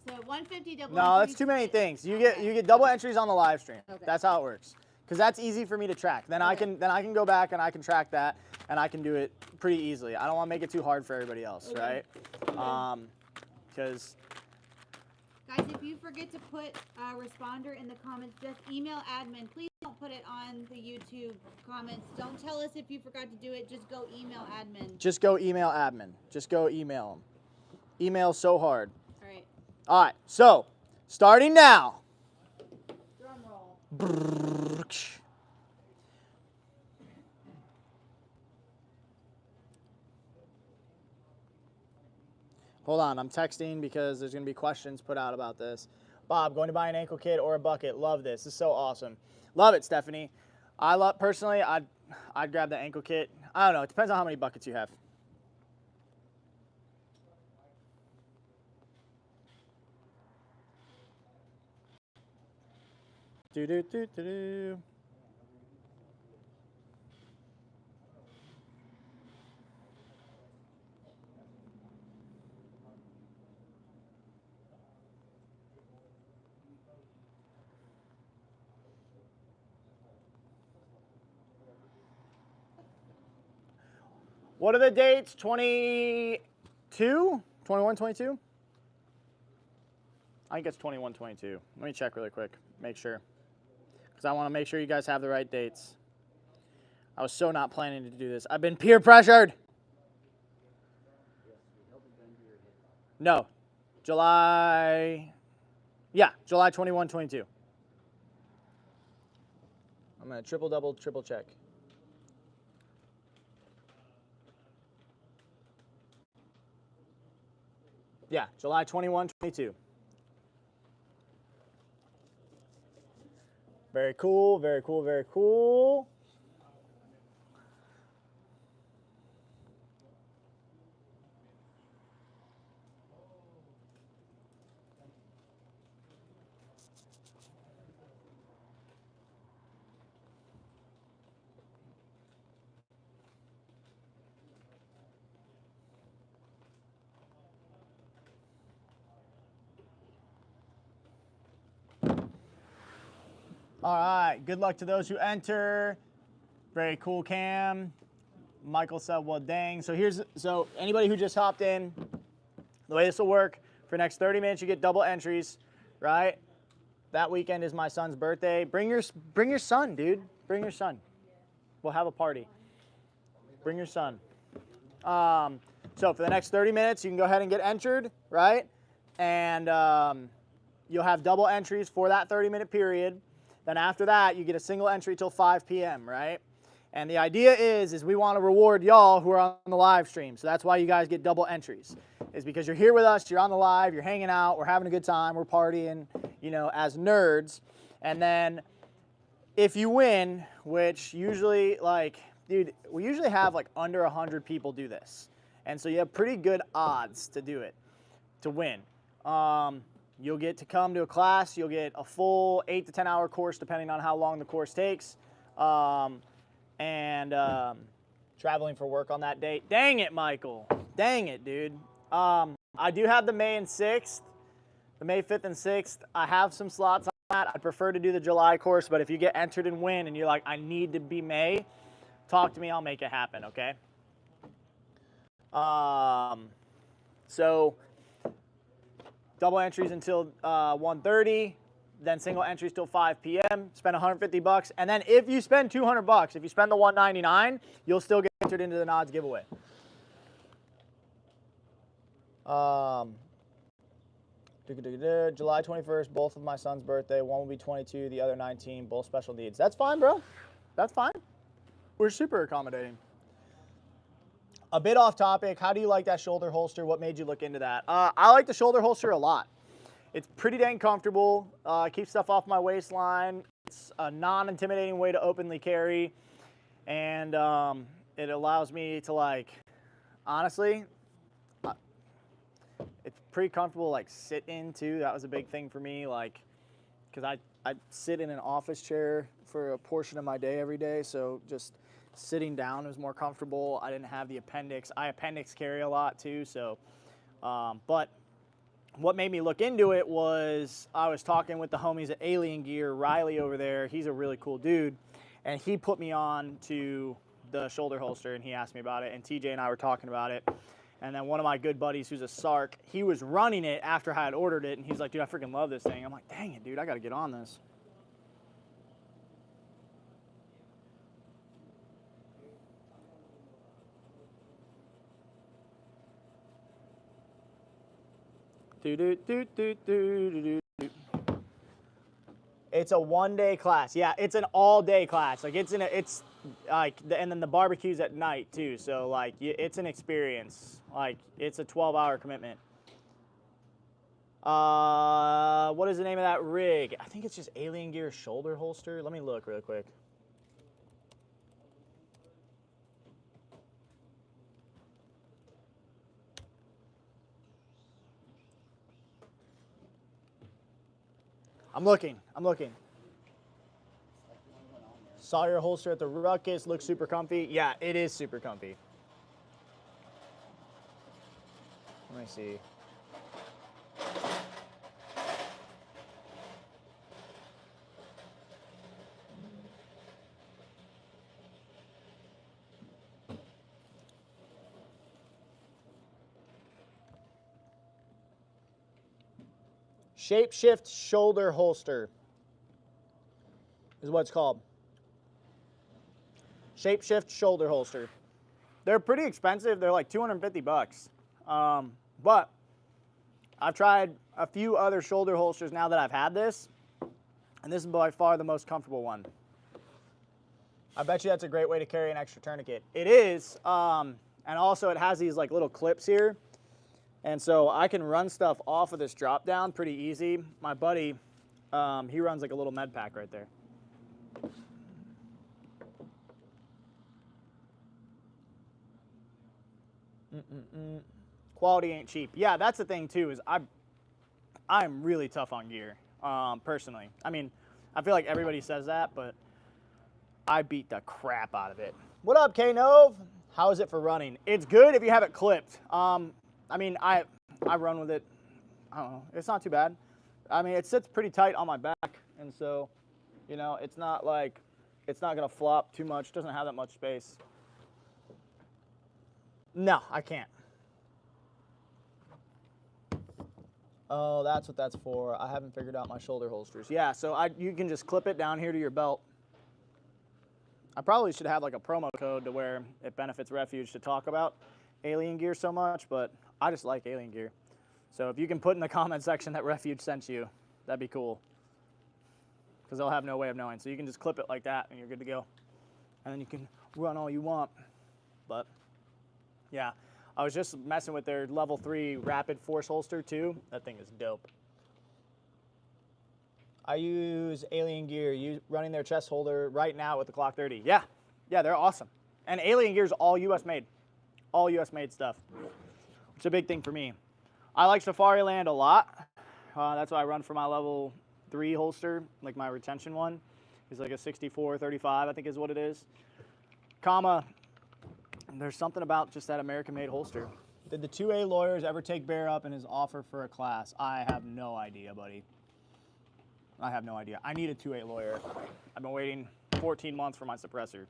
A: So 150 double.
B: No,
A: entries
B: that's too many
A: for-
B: things. You get double entries on the live stream.
A: Okay.
B: That's how it works. Because that's easy for me to track. Then I can go back and I can track that and I can do it pretty easily. I don't want to make it too hard for everybody else, right? Because
A: Guys, if you forget to put responder in the comments, just email admin. Please don't put it on the YouTube comments. Don't tell us if you forgot to do it. Just go email admin.
B: just go email admin. Just go email them. Email so hard.
A: All right.
B: All right. So starting now.
A: Drum roll.
B: Hold on, I'm texting because there's going to be questions put out about this. Bob, going to buy an ankle kit or a bucket. Love this. This is so awesome. Love it, Stephanie. Personally, I'd grab the ankle kit. I don't know. It depends on how many buckets you have. Do. What are the dates? 22? 21, 22? I think it's 21, 22. Let me check really quick. Make sure. Because I want to make sure you guys have the right dates. I was so not planning to do this. I've been peer pressured. No. July 21, 22. I'm going to triple check. Yeah, July 21, 22. Very cool, very cool, very cool. All right, good luck to those who enter. Very cool, Cam. Michael said, well, dang. So anybody who just hopped in, the way this will work, for the next 30 minutes, you get double entries, right? That weekend is my son's birthday. Bring your son, dude. Bring your son. We'll have a party. Bring your son. So for the next 30 minutes, you can go ahead and get entered, right? And you'll have double entries for that 30-minute period. Then after that, you get a single entry till 5 p.m., right? And the idea is we want to reward y'all who are on the live stream. So that's why you guys get double entries. Is because you're here with us, you're on the live, you're hanging out, we're having a good time, we're partying, you know, as nerds. And then if you win, which usually, like, dude, we usually have like under 100 people do this. And so you have pretty good odds to do it, to win. You'll get to come to a class. You'll get a full 8 to 10 hour course, depending on how long the course takes. Traveling for work on that date. Dang it, Michael. Dang it, dude. I do have the May and 6th, the May 5th and 6th. I have some slots on that. I'd prefer to do the July course, but if you get entered and win and you're like, I need to be May, talk to me. I'll make it happen, okay? So double entries until 1:30. Then single entries till 5 p.m. Spend $150, and then if you spend $200, if you spend the $199, you'll still get entered into the Nods giveaway. July 21st, both of my son's birthday. One will be 22, the other 19. Both special needs. That's fine, bro. That's fine. We're super accommodating. A bit off topic. How do you like that shoulder holster? What made you look into that? I like the shoulder holster a lot. It's pretty dang comfortable. Keeps stuff off my waistline. It's a non-intimidating way to openly carry. And it allows me to, like, honestly, it's pretty comfortable, like, sit in too. That was a big thing for me, like, because I sit in an office chair for a portion of my day every day. So just sitting down was more comfortable. I didn't have the appendix. I appendix carry a lot too. So, but what made me look into it was I was talking with the homies at Alien Gear, Riley over there. He's a really cool dude. And he put me on to the shoulder holster and he asked me about it. And TJ and I were talking about it. And then one of my good buddies who's a SARC, he was running it after I had ordered it. And he's like, dude, I freaking love this thing. I'm like, dang it, dude, I got to get on this. It's a one-day class. Yeah, it's an all-day class. Like it's like, and then the barbecue's at night too. So like, it's an experience. Like it's a 12-hour commitment. What is the name of that rig? I think it's just Alien Gear shoulder holster. Let me look real quick. I'm looking. Saw your holster at the Ruckus. Looks super comfy. Yeah, it is super comfy. Let me see. Shapeshift shoulder holster is what it's called. Shapeshift shoulder holster. They're pretty expensive. They're like $250. But I've tried a few other shoulder holsters now that I've had this, and this is by far the most comfortable one. I bet you that's a great way to carry an extra tourniquet. It is, and also it has these like little clips here. And so I can run stuff off of this drop down pretty easy. My buddy, he runs like a little med pack right there. Quality ain't cheap. Yeah, that's the thing too, is I'm really tough on gear, personally. I mean, I feel like everybody says that, but I beat the crap out of it. What up, K-Nove? How is it for running? It's good if you have it clipped. I mean, I run with it, I don't know, it's not too bad. I mean, it sits pretty tight on my back, and so, you know, it's not like, it's not gonna flop too much, doesn't have that much space. No, I can't. Oh, that's what that's for. I haven't figured out my shoulder holsters. Yeah, so you can just clip it down here to your belt. I probably should have like a promo code to where it benefits Refuge to talk about Alien Gear so much, but I just like Alien Gear. So if you can put in the comment section that Refuge sent you, that'd be cool. Because they'll have no way of knowing. So you can just clip it like that and you're good to go. And then you can run all you want. But yeah, I was just messing with their level 3 rapid force holster too. That thing is dope. I use Alien Gear, running their chest holder right now with the Clock 30. Yeah, they're awesome. And Alien Gear is all US made. All US made stuff. It's a big thing for me. I like Safari Land a lot. That's what I run for my level 3 holster, like my retention one. It's like a 64-35, I think is what it is. Comma, there's something about just that American-made holster. Did the 2A lawyers ever take Bear up in his offer for a class? I have no idea, buddy. I have no idea. I need a 2A lawyer. I've been waiting 14 months for my suppressor.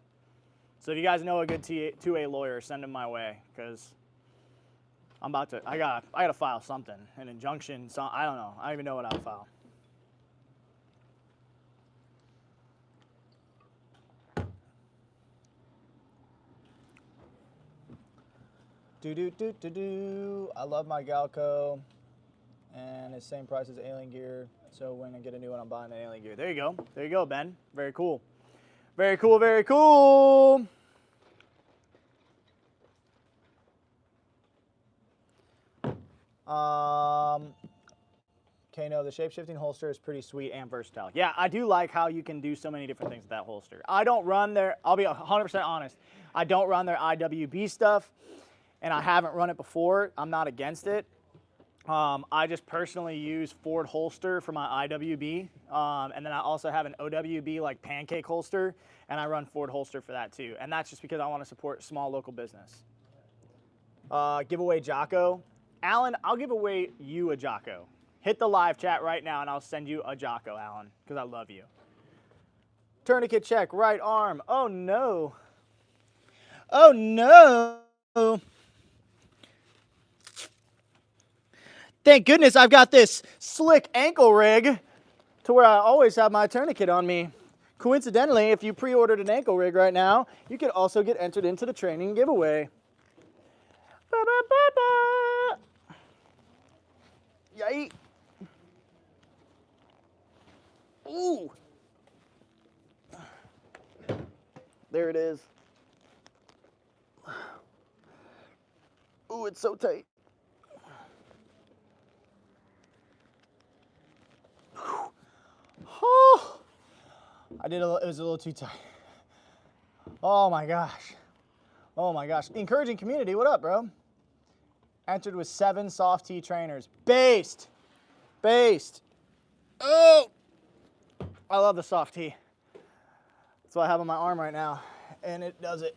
B: So if you guys know a good 2A lawyer, send them my way, because I gotta file something, an injunction. So I don't know. I don't even know what I'll file. I love my Galco, and it's same price as Alien Gear. So when I get a new one, I'm buying an Alien Gear. There you go. There you go, Ben. Very cool. Very cool. Very cool. Okay, no, the shape-shifting holster is pretty sweet and versatile. Yeah, I do like how you can do so many different things with that holster. I don't run their, I'll be 100% honest, I don't run their IWB stuff, and I haven't run it before. I'm not against it. I just personally use Ford holster for my IWB, and then I also have an OWB like pancake holster, and I run Ford holster for that too. And that's just because I want to support small local business. Giveaway Jocko. Alan, I'll give away you a Jocko. Hit the live chat right now and I'll send you a Jocko, Alan, because I love you. Tourniquet check, right arm. Oh no. Oh no. Thank goodness I've got this slick ankle rig to where I always have my tourniquet on me. Coincidentally, if you pre-ordered an ankle rig right now, you could also get entered into the training giveaway. Ba-ba-ba-ba. Yay. Ooh. There it is. Ooh, it's so tight. Oh, it was a little too tight. Oh my gosh. Oh my gosh. Encouraging community, what up, bro? Entered with 7 soft tee trainers. Based. Oh, I love the soft tee. That's what I have on my arm right now, and it does it.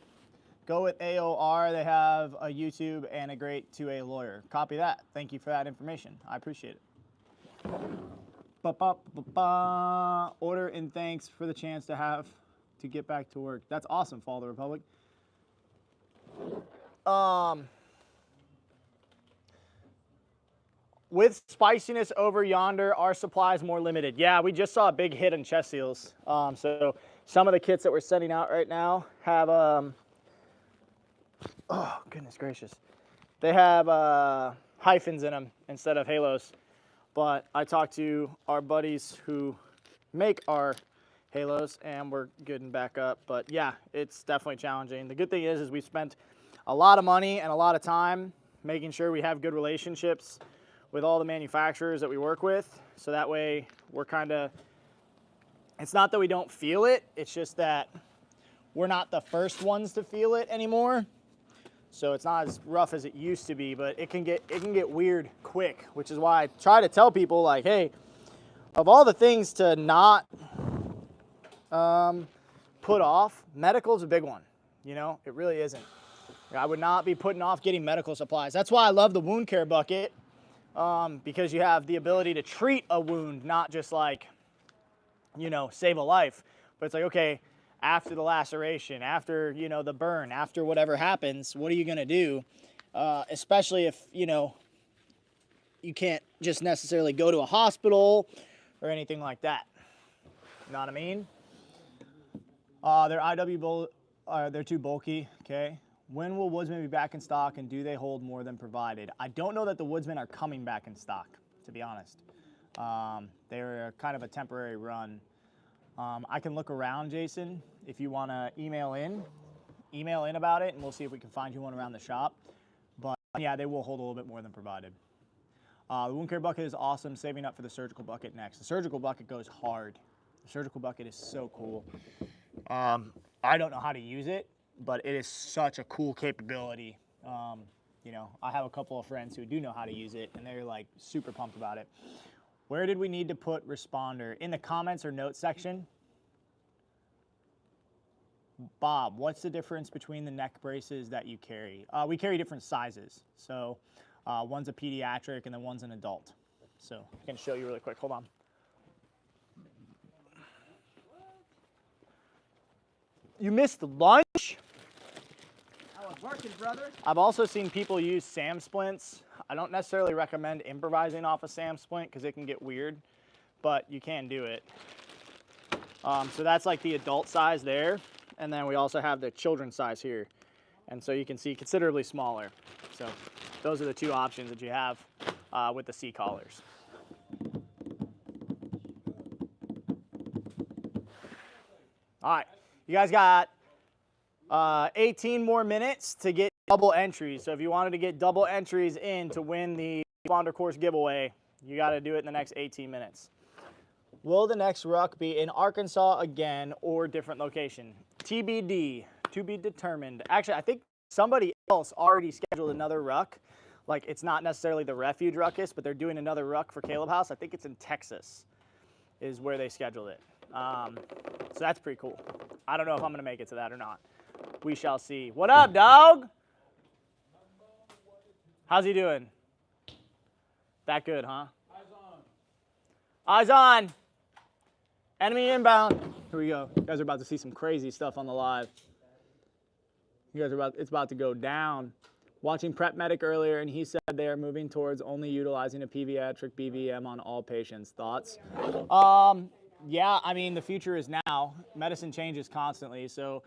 B: Go with AOR. They have a YouTube and a great 2A lawyer. Copy that. Thank you for that information. I appreciate it. Ba-ba-ba-ba. Order and thanks for the chance to get back to work. That's awesome, Fall of the Republic. With spiciness over yonder, our supply is more limited. Yeah, we just saw a big hit on chest seals. So some of the kits that we're sending out right now have, oh, goodness gracious. They have hyphens in them instead of halos. But I talked to our buddies who make our halos, and we're getting back up. But yeah, it's definitely challenging. The good thing is we spent a lot of money and a lot of time making sure we have good relationships with all the manufacturers that we work with. So that way we're kind of, it's not that we don't feel it, it's just that we're not the first ones to feel it anymore. So it's not as rough as it used to be, but it can get weird quick, which is why I try to tell people, like, hey, of all the things to not put off, medical's a big one. You know, it really isn't. I would not be putting off getting medical supplies. That's why I love the wound care bucket, because you have the ability to treat a wound, not just like, you know, save a life. But it's like, okay, after the laceration, after, you know, the burn, after whatever happens, what are you going to do? Especially if, you know, you can't just necessarily go to a hospital or anything like that. You know what I mean? They're too bulky, okay? When will Woodsman be back in stock, and do they hold more than provided? I don't know that the Woodsman are coming back in stock, to be honest. They're kind of a temporary run. I can look around, Jason, if you want to email in about it, and we'll see if we can find you one around the shop. But yeah, they will hold a little bit more than provided. The wound care bucket is awesome, saving up for the surgical bucket next. The surgical bucket goes hard. The surgical bucket is so cool. I don't know how to use it, but it is such a cool capability. You know, I have a couple of friends who do know how to use it, and they're like super pumped about it. Where did we need to put responder? In the comments or notes section? Bob, what's the difference between the neck braces that you carry? We carry different sizes. So one's a pediatric and then one's an adult. So I can show you really quick. Hold on. You missed lunch?
C: I was working, brother.
B: I've also seen people use SAM splints. I don't necessarily recommend improvising off a SAM splint because it can get weird, but you can do it. So that's like the adult size there. And then we also have the children's size here. And so you can see considerably smaller. So those are the two options that you have with the C collars. All right, you guys got 18 more minutes to get double entries. So if you wanted to get double entries in to win the responder course giveaway, you got to do it in the next 18 minutes. Will the next ruck be in Arkansas again or different location? TBD, to be determined. Actually, I think somebody else already scheduled another ruck. Like, it's not necessarily the Refuge ruckus, but they're doing another ruck for Caleb House. I think it's in Texas is where they scheduled it. So that's pretty cool. I don't know if I'm going to make it to that or not. We shall see. What up, dog? How's he doing? That good, huh?
D: Eyes on.
B: Eyes on. Enemy inbound. Here we go. You guys are about to see some crazy stuff on the live. You guys are it's about to go down. Watching Prep Medic earlier, and he said they are moving towards only utilizing a pediatric BVM on all patients. Thoughts? Yeah, I mean, the future is now. Medicine changes constantly, so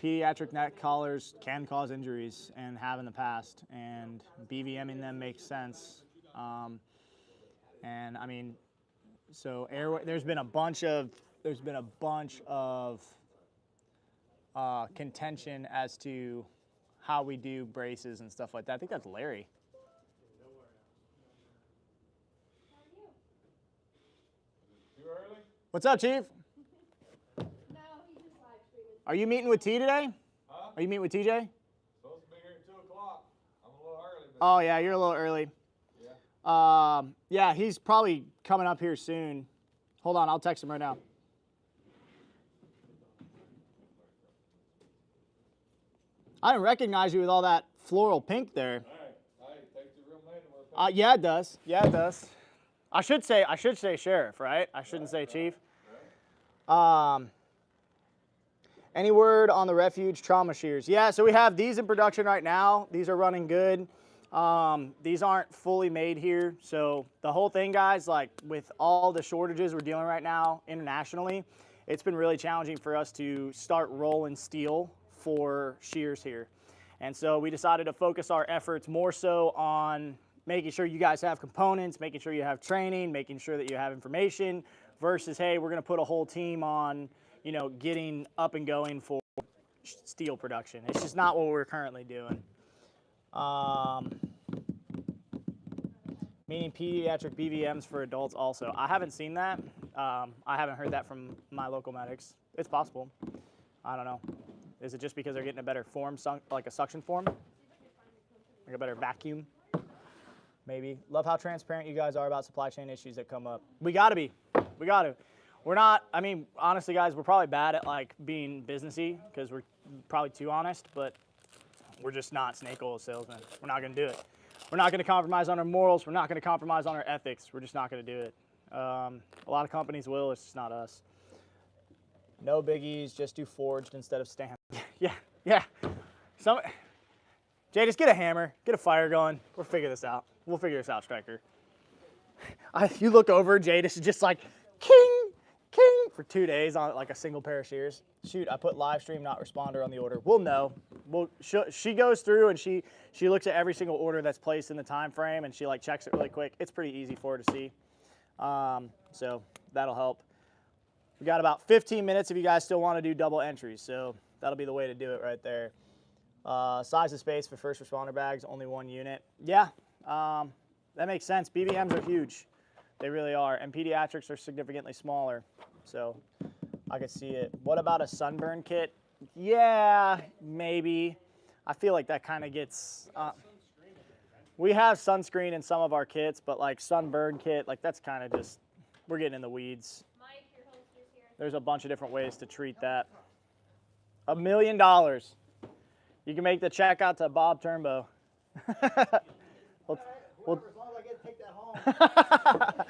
B: pediatric neck collars can cause injuries and have in the past, and BVMing them makes sense. And I mean, so airway, there's been a bunch of contention as to how we do braces and stuff like that. I think that's Larry.
D: Too early?
B: What's up, Chief?
E: No, he just live streaming.
B: Are you meeting with T today?
D: Huh?
B: Are you meeting with TJ?
D: Supposed to be here at 2 o'clock. I'm a little early. But
B: Oh yeah, you're a little early.
D: yeah.
B: Yeah, he's probably coming up here soon. Hold on, I'll text him right now. I didn't recognize you with all that floral pink there.
D: Hey, takes a real man to wear pants.
B: Yeah, it does. Yeah, it does. I should say sheriff, right? I shouldn't say chief. Any word on the Refuge trauma shears? Yeah, so we have these in production right now. These are running good. These aren't fully made here. So the whole thing, guys, like with all the shortages we're dealing right now internationally, it's been really challenging for us to start rolling steel for shears here. And so we decided to focus our efforts more so on making sure you guys have components, making sure you have training, making sure that you have information versus, hey, we're going to put a whole team on, you know, getting up and going for steel production. It's just not what we're currently doing. Meaning pediatric BVMs for adults also. I haven't seen that. I haven't heard that from my local medics. It's possible. I don't know. Is it just because they're getting a better form, like a suction form? Like a better vacuum? Maybe. Love how transparent you guys are about supply chain issues that come up. We gotta be. We gotta. We're not, I mean, honestly, guys, we're probably bad at like being businessy because we're probably too honest, but we're just not snake oil salesmen. We're not gonna do it. We're not gonna compromise on our morals. We're not gonna compromise on our ethics. We're just not gonna do it. A lot of companies will, it's just not us. No biggies, just do forged instead of stamped. Yeah. Jay, just get a hammer, get a fire going. We'll figure this out. We'll figure this out, Striker. You look over, Jay, this is just like, king, for 2 days on like a single pair of shears. Shoot, I put live stream, not responder on the order. We'll know. She goes through and she looks at every single order that's placed in the time frame and she like checks it really quick. It's pretty easy for her to see. So that'll help. We got about 15 minutes if you guys still want to do double entries. So that'll be the way to do it right there. Size of space for first responder bags, only 1 unit. Yeah, that makes sense. BVMs are huge. They really are. And pediatrics are significantly smaller. So I could see it. What about a sunburn kit? Yeah, maybe. I feel like that kind of gets... We have sunscreen in some of our kits, but like sunburn kit, like that's kind of just, we're getting in the weeds.
E: Mike, your holster's here.
B: There's a bunch of different ways to treat that. $1 million. You can make the check out to Bob Turnbow.
C: Whoever, as long as I get to take that home.
E: Our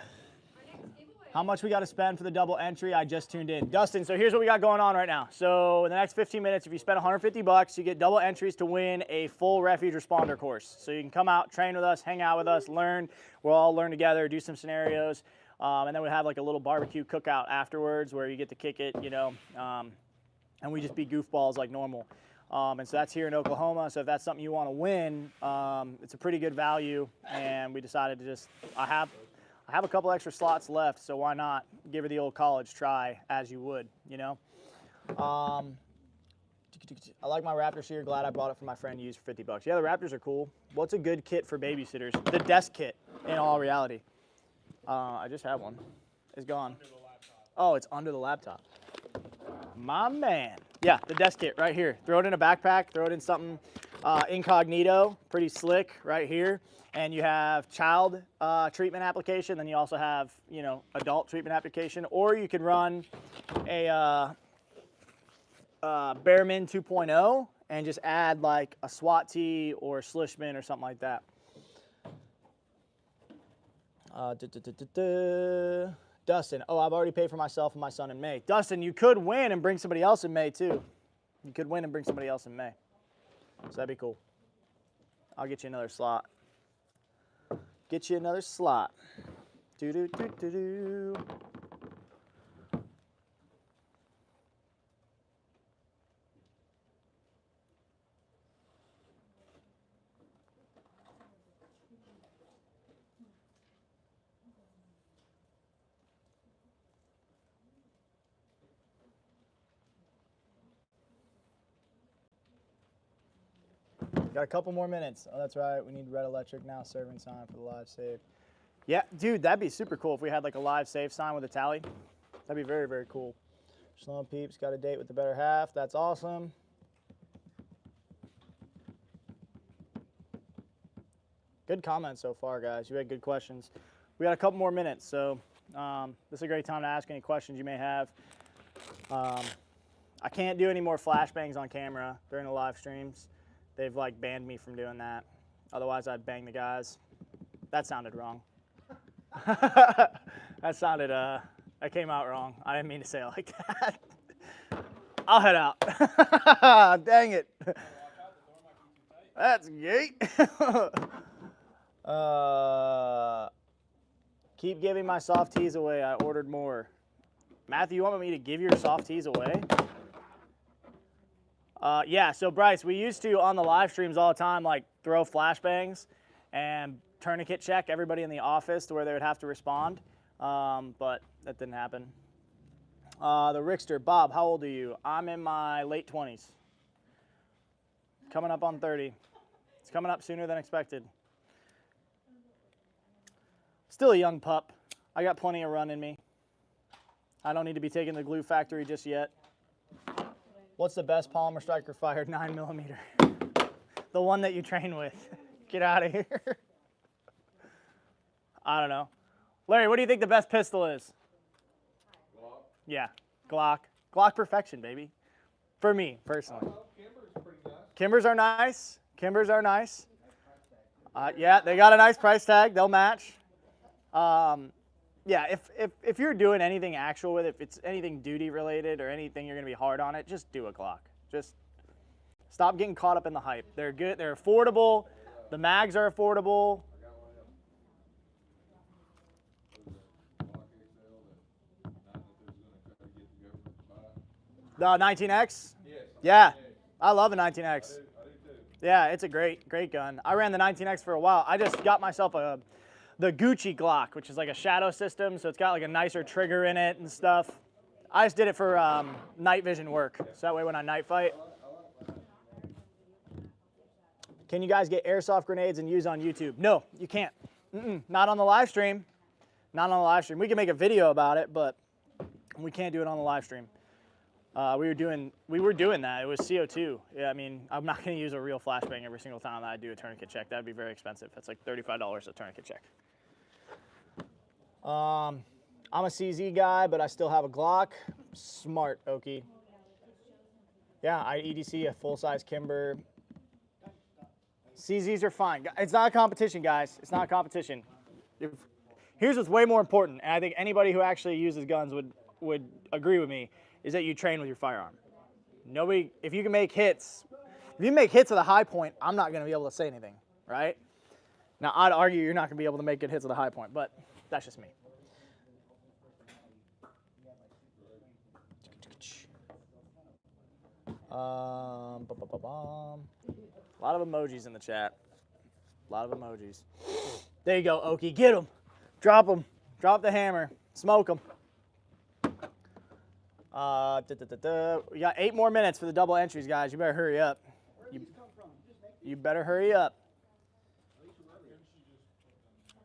E: next giveaway.
B: How much we got to spend for the double entry? I just tuned in. Dustin, so here's what we got going on right now. So in the next 15 minutes, if you spend $150, you get double entries to win a full Refuge Responder course. So you can come out, train with us, hang out with us, learn. We'll all learn together, do some scenarios. And then we have like a little barbecue cookout afterwards where you get to kick it, you know, and we just be goofballs like normal. And so that's here in Oklahoma. So if that's something you want to win, it's a pretty good value. And we decided to just, I have a couple extra slots left, so why not give her the old college try as you would, you know? I like my Raptors here. Glad I bought it for my friend to use for $50. Yeah, the Raptors are cool. What's a good kit for babysitters? The desk kit, in all reality. I just have one. It's gone. Oh, it's under the laptop. My man. Yeah, the desk kit right here. Throw it in a backpack. Throw it in something incognito. Pretty slick right here. And you have child treatment application. Then you also have, you know, adult treatment application. Or you can run a Bearman 2.0 and just add like a SWAT tee or Slishman or something like that. Dustin, oh, I've already paid for myself and my son in May. Dustin, you could win and bring somebody else in May too. You could win and bring somebody else in May. So that'd be cool. I'll get you another slot. Get you another slot. Do-do-do-do-do. Got a couple more minutes. Oh, that's right. We need red electric now serving sign for the live save. Yeah, dude, that'd be super cool if we had like a live save sign with a tally. That'd be very, very cool. Sloan Peeps got a date with the better half. That's awesome. Good comments so far, guys. You had good questions. We got a couple more minutes, so this is a great time to ask any questions you may have. I can't do any more flashbangs on camera during the live streams. They've like banned me from doing that. Otherwise, I'd bang the guys. That sounded wrong. That sounded, that came out wrong. I didn't mean to say it like that. I'll head out. Dang it. That's gay. Keep giving my soft teas away. I ordered more. Matthew, you want me to give your soft teas away? Yeah, so Bryce, we used to, on the live streams all the time, like throw flashbangs and tourniquet check everybody in the office to where they would have to respond, but that didn't happen. The Rickster, Bob, how old are you? I'm in my late 20s. Coming up on 30. It's coming up sooner than expected. Still a young pup. I got plenty of run in me. I don't need to be taking the glue factory just yet. What's the best polymer striker fired 9mm? The one that you train with. Get out of here. I don't know. Larry, what do you think the best pistol is?
F: Glock.
B: Yeah, Glock. Glock perfection, baby. For me, personally.
F: Kimber's pretty nice.
B: Kimbers are nice. Kimbers are nice. Yeah, they got a nice price tag. They'll match. Yeah, if you're doing anything actual with it, if it's anything duty related or anything you're going to be hard on it, just do a Glock. Just stop getting caught up in the hype. They're good. They're affordable. The mags are affordable. The 19X?
F: Yes.
B: Yeah, I love a 19X.
F: I do too.
B: Yeah, it's a great gun. I ran the 19X for a while. I just got myself the Gucci Glock, which is like a shadow system, so it's got like a nicer trigger in it and stuff. I just did it for night vision work, so that way when I night fight. Can you guys get airsoft grenades and use on YouTube? No, you can't. Not on the live stream. Not on the live stream. We can make a video about it, but we can't do it on the live stream. We were doing that. It was CO2. Yeah, I mean, I'm not going to use a real flashbang every single time that I do a tourniquet check. That'd be very expensive. That's like $35 a tourniquet check. I'm a CZ guy, but I still have a Glock. Smart, Okie. Yeah, I EDC a full-size Kimber. CZs are fine. It's not a competition, guys. It's not a competition. Here's what's way more important, and I think anybody who actually uses guns would agree with me, is that you train with your firearm. Nobody, if you can make hits, if you make hits at a high point, I'm not going to be able to say anything, right? Now, I'd argue you're not going to be able to make good hits at a high point, but that's just me. A lot of emojis in the chat. A lot of emojis. There you go, Okie. Get them. Drop them. Drop the hammer. Smoke them. We got 8 more minutes for the double entries, guys. You better hurry up. You better hurry up.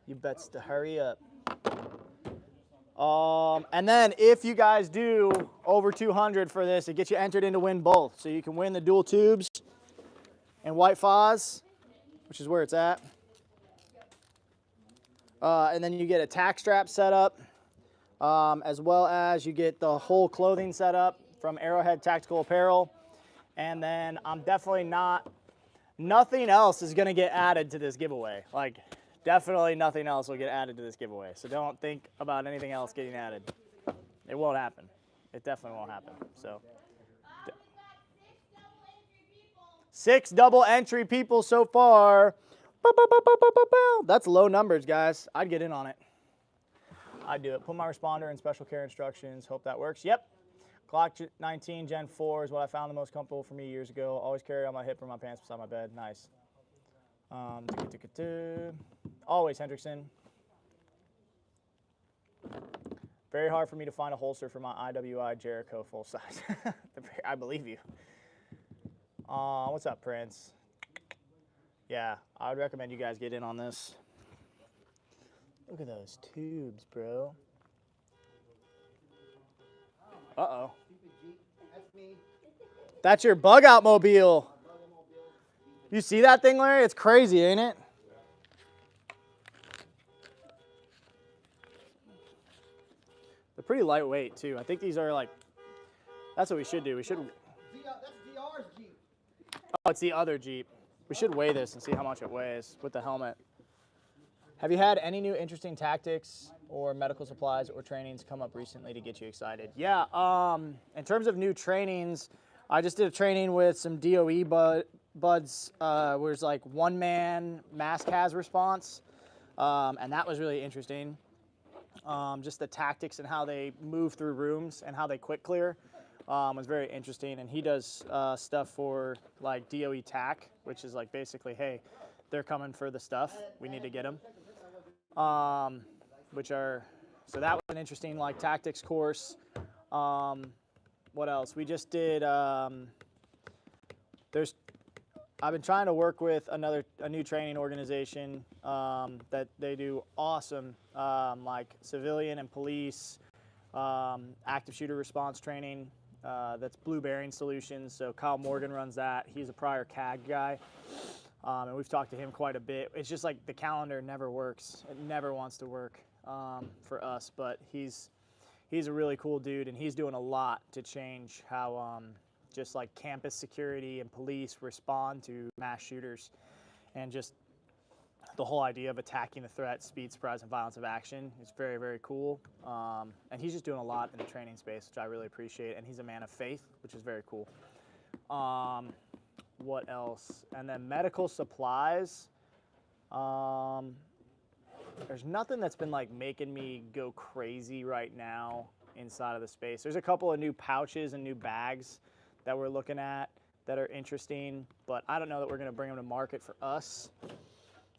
B: You bets to hurry up. And then if you guys do over 200 for this, it gets you entered in to win both. So you can win the dual tubes and white Foz, which is where it's at. And then you get a tack strap set up, as well as you get the whole clothing set up from Arrowhead Tactical Apparel. And then I'm definitely nothing else is going to get added to this giveaway. Like, definitely nothing else will get added to this giveaway. So don't think about anything else getting added. It won't happen. It definitely won't happen. So 6 double entry people so far. That's low numbers, guys. I'd get in on it. I'd do it. Put my responder in special care instructions. Hope that works. Yep. Glock 19 Gen 4 is what I found the most comfortable for me years ago. Always carry it on my hip or my pants beside my bed. Nice. Always Hendrickson. Very hard for me to find a holster for my IWI Jericho full size. I believe you. What's up, Prince? Yeah, I would recommend you guys get in on this. Look at those tubes, bro. Uh-oh.
C: That's me.
B: That's your bug out mobile. You see that thing, Larry? It's crazy, ain't it? They're pretty lightweight, too. I think these are like, that's what we should do. We should.
C: That's DR's Jeep.
B: Oh, it's the other Jeep. We should weigh this and see how much it weighs with the helmet. Have you had any new interesting tactics or medical supplies or trainings come up recently to get you excited? Yeah, in terms of new trainings, I just did a training with some DOE buds where it's like one-man mask has response, and that was really interesting. Just the tactics and how they move through rooms and how they quick clear was very interesting. And he does stuff for like DOE TAC, which is like basically, hey, they're coming for the stuff. We need to get them. So that was an interesting like tactics course. What else? We just did, I've been trying to work with a new training organization that they do awesome like civilian and police active shooter response training. That's Blue Bearing Solutions. So Kyle Morgan runs that. He's a prior CAG guy. And we've talked to him quite a bit. It's just like the calendar never works. It never wants to work for us, but he's a really cool dude, and he's doing a lot to change how just like campus security and police respond to mass shooters, and just the whole idea of attacking the threat, speed, surprise, and violence of action is very, very cool. And he's just doing a lot in the training space, which I really appreciate, and he's a man of faith, which is very cool. What else? And then medical supplies. There's nothing that's been like making me go crazy right now inside of the space. There's a couple of new pouches and new bags that we're looking at that are interesting, but I don't know that we're gonna bring them to market for us.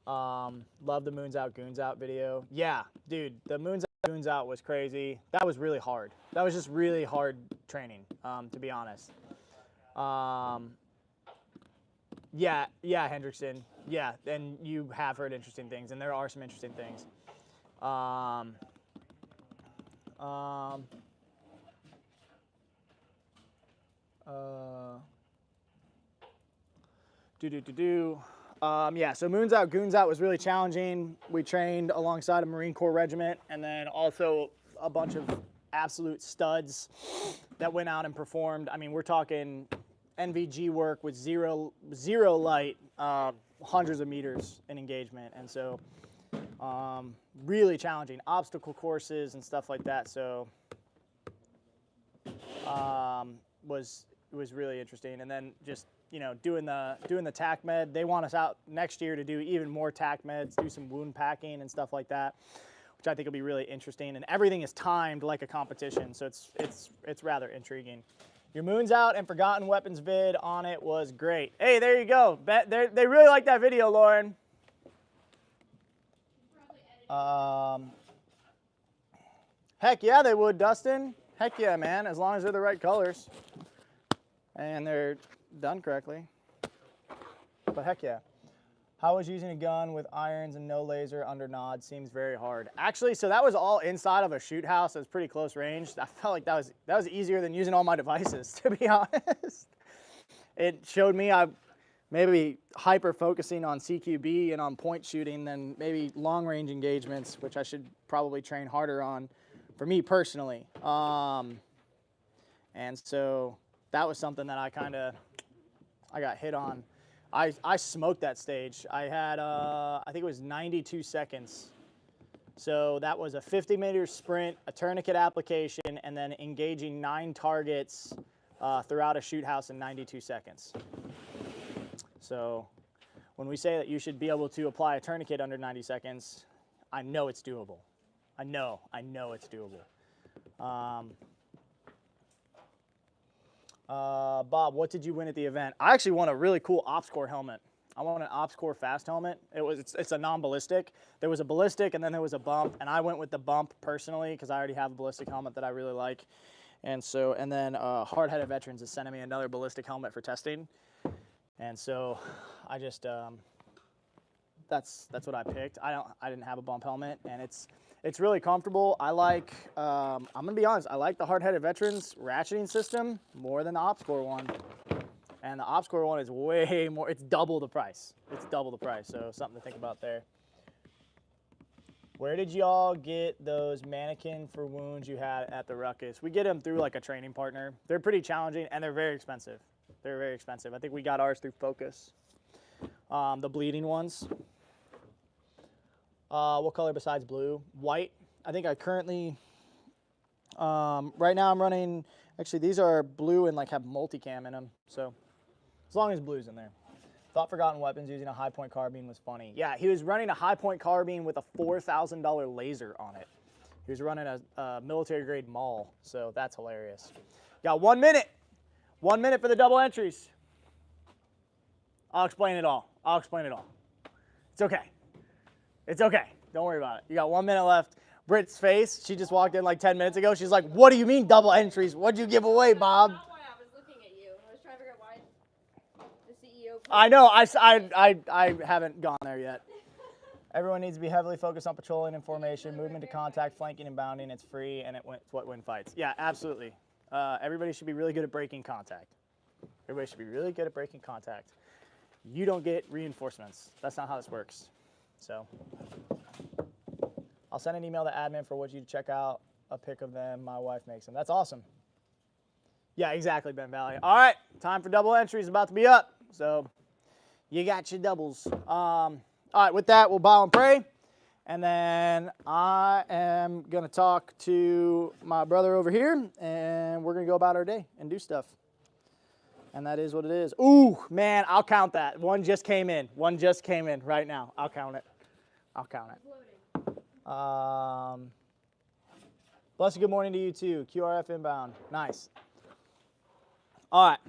B: Love the Moons Out, Goons Out video. Yeah, dude, the Moons Out, Goons Out was crazy. That was really hard. That was just really hard training, to be honest. Yeah, Hendrickson. Yeah, and you have heard interesting things, and there are some interesting things. Yeah, so Moons Out, Goons Out was really challenging. We trained alongside a Marine Corps regiment and then also a bunch of absolute studs that went out and performed. I mean, we're talking NVG work with zero light, hundreds of meters in engagement. And so really challenging obstacle courses and stuff like that. So was really interesting. And then just, you know, doing the tac med. They want us out next year to do even more tac meds, do some wound packing and stuff like that, which I think will be really interesting. And everything is timed like a competition, so it's rather intriguing. Your Moons Out and Forgotten Weapons vid on it was great. Hey, there you go. They really like that video, Lauren. Heck yeah, they would, Dustin. Heck yeah, man, as long as they're the right colors and they're done correctly. But heck yeah. How was using a gun with irons and no laser under nod? Seems very hard. Actually, so that was all inside of a shoot house. It was pretty close range. I felt like that was easier than using all my devices, to be honest. It showed me I maybe hyper focusing on CQB and on point shooting than maybe long range engagements, which I should probably train harder on for me personally. And so that was something that I got hit on. I smoked that stage. I had, I think it was 92 seconds. So that was a 50-meter sprint, a tourniquet application, and then engaging 9 targets throughout a shoot house in 92 seconds. So when we say that you should be able to apply a tourniquet under 90 seconds, I know it's doable. I know it's doable. Bob, what did you win at the event? I actually won a really cool OpsCore helmet. I won an OpsCore fast helmet. It's a non-ballistic. There was a ballistic and then there was a bump, and I went with the bump personally because I already have a ballistic helmet that I really like. And then Hard-Headed Veterans is sending me another ballistic helmet for testing. And so I just that's what I picked. I didn't have a bump helmet, and it's really comfortable. I like, I'm gonna be honest, I like the Hard-Headed Veterans ratcheting system more than the OpsCore one. And the OpsCore one is way more, it's double the price. It's double the price, so something to think about there. Where did y'all get those mannequin for wounds you had at the Ruckus? We get them through like a training partner. They're pretty challenging and they're very expensive. They're very expensive. I think we got ours through Focus. The bleeding ones. What color besides blue? White. I think I currently, right now I'm running, actually these are blue and like have multicam in them. So as long as blue's in there. Thought Forgotten Weapons using a high point carbine was funny. Yeah, he was running a high point carbine with a $4,000 laser on it. He was running a military grade maul. So that's hilarious. Got 1 minute. 1 minute for the double entries. I'll explain it all. I'll explain it all. It's okay. It's okay. Don't worry about it. You got 1 minute left. Britt's face, she just walked in like 10 minutes ago. She's like, what do you mean double entries? What'd you give away, Bob?
E: Not why I was looking at you. I was trying to figure out why the CEO.
B: I know. I haven't gone there yet. Everyone needs to be heavily focused on patrolling and formation, movement to contact, flanking and bounding. It's free and it's what wins fights. Yeah, absolutely. Everybody should be really good at breaking contact. Everybody should be really good at breaking contact. You don't get reinforcements. That's not how this works. So I'll send an email to admin for what you to check out a pic of them. My wife makes them. That's awesome. Yeah, exactly, Ben Valley. All right, time for double entries about to be up. So you got your doubles. All right, with that, we'll bow and pray. And then I am going to talk to my brother over here, and we're going to go about our day and do stuff. And that is what it is. Ooh, man, I'll count that. One just came in. One just came in right now. I'll count it. I'll count it. Blessed good morning to you too. QRF inbound. Nice. All right.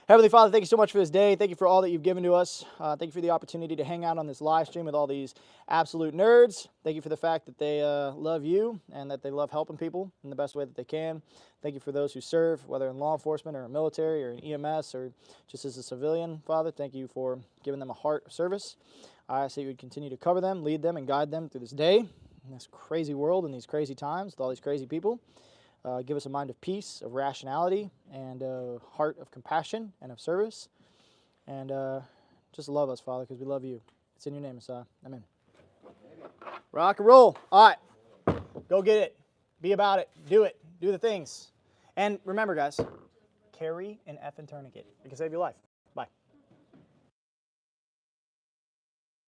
B: Heavenly Father, thank you so much for this day. Thank you for all that you've given to us. Thank you for the opportunity to hang out on this live stream with all these absolute nerds. Thank you for the fact that they love you and that they love helping people in the best way that they can. Thank you for those who serve, whether in law enforcement or in military or in EMS or just as a civilian, Father. Thank you for giving them a heart of service. I ask that you would continue to cover them, lead them, and guide them through this day, in this crazy world, in these crazy times, with all these crazy people. Give us a mind of peace, of rationality, and a heart of compassion and of service. And just love us, Father, because we love you. It's in your name, Messiah. Amen. Rock and roll. All right. Go get it. Be about it. Do it. Do the things. And remember, guys, carry an effing tourniquet. It can save your life.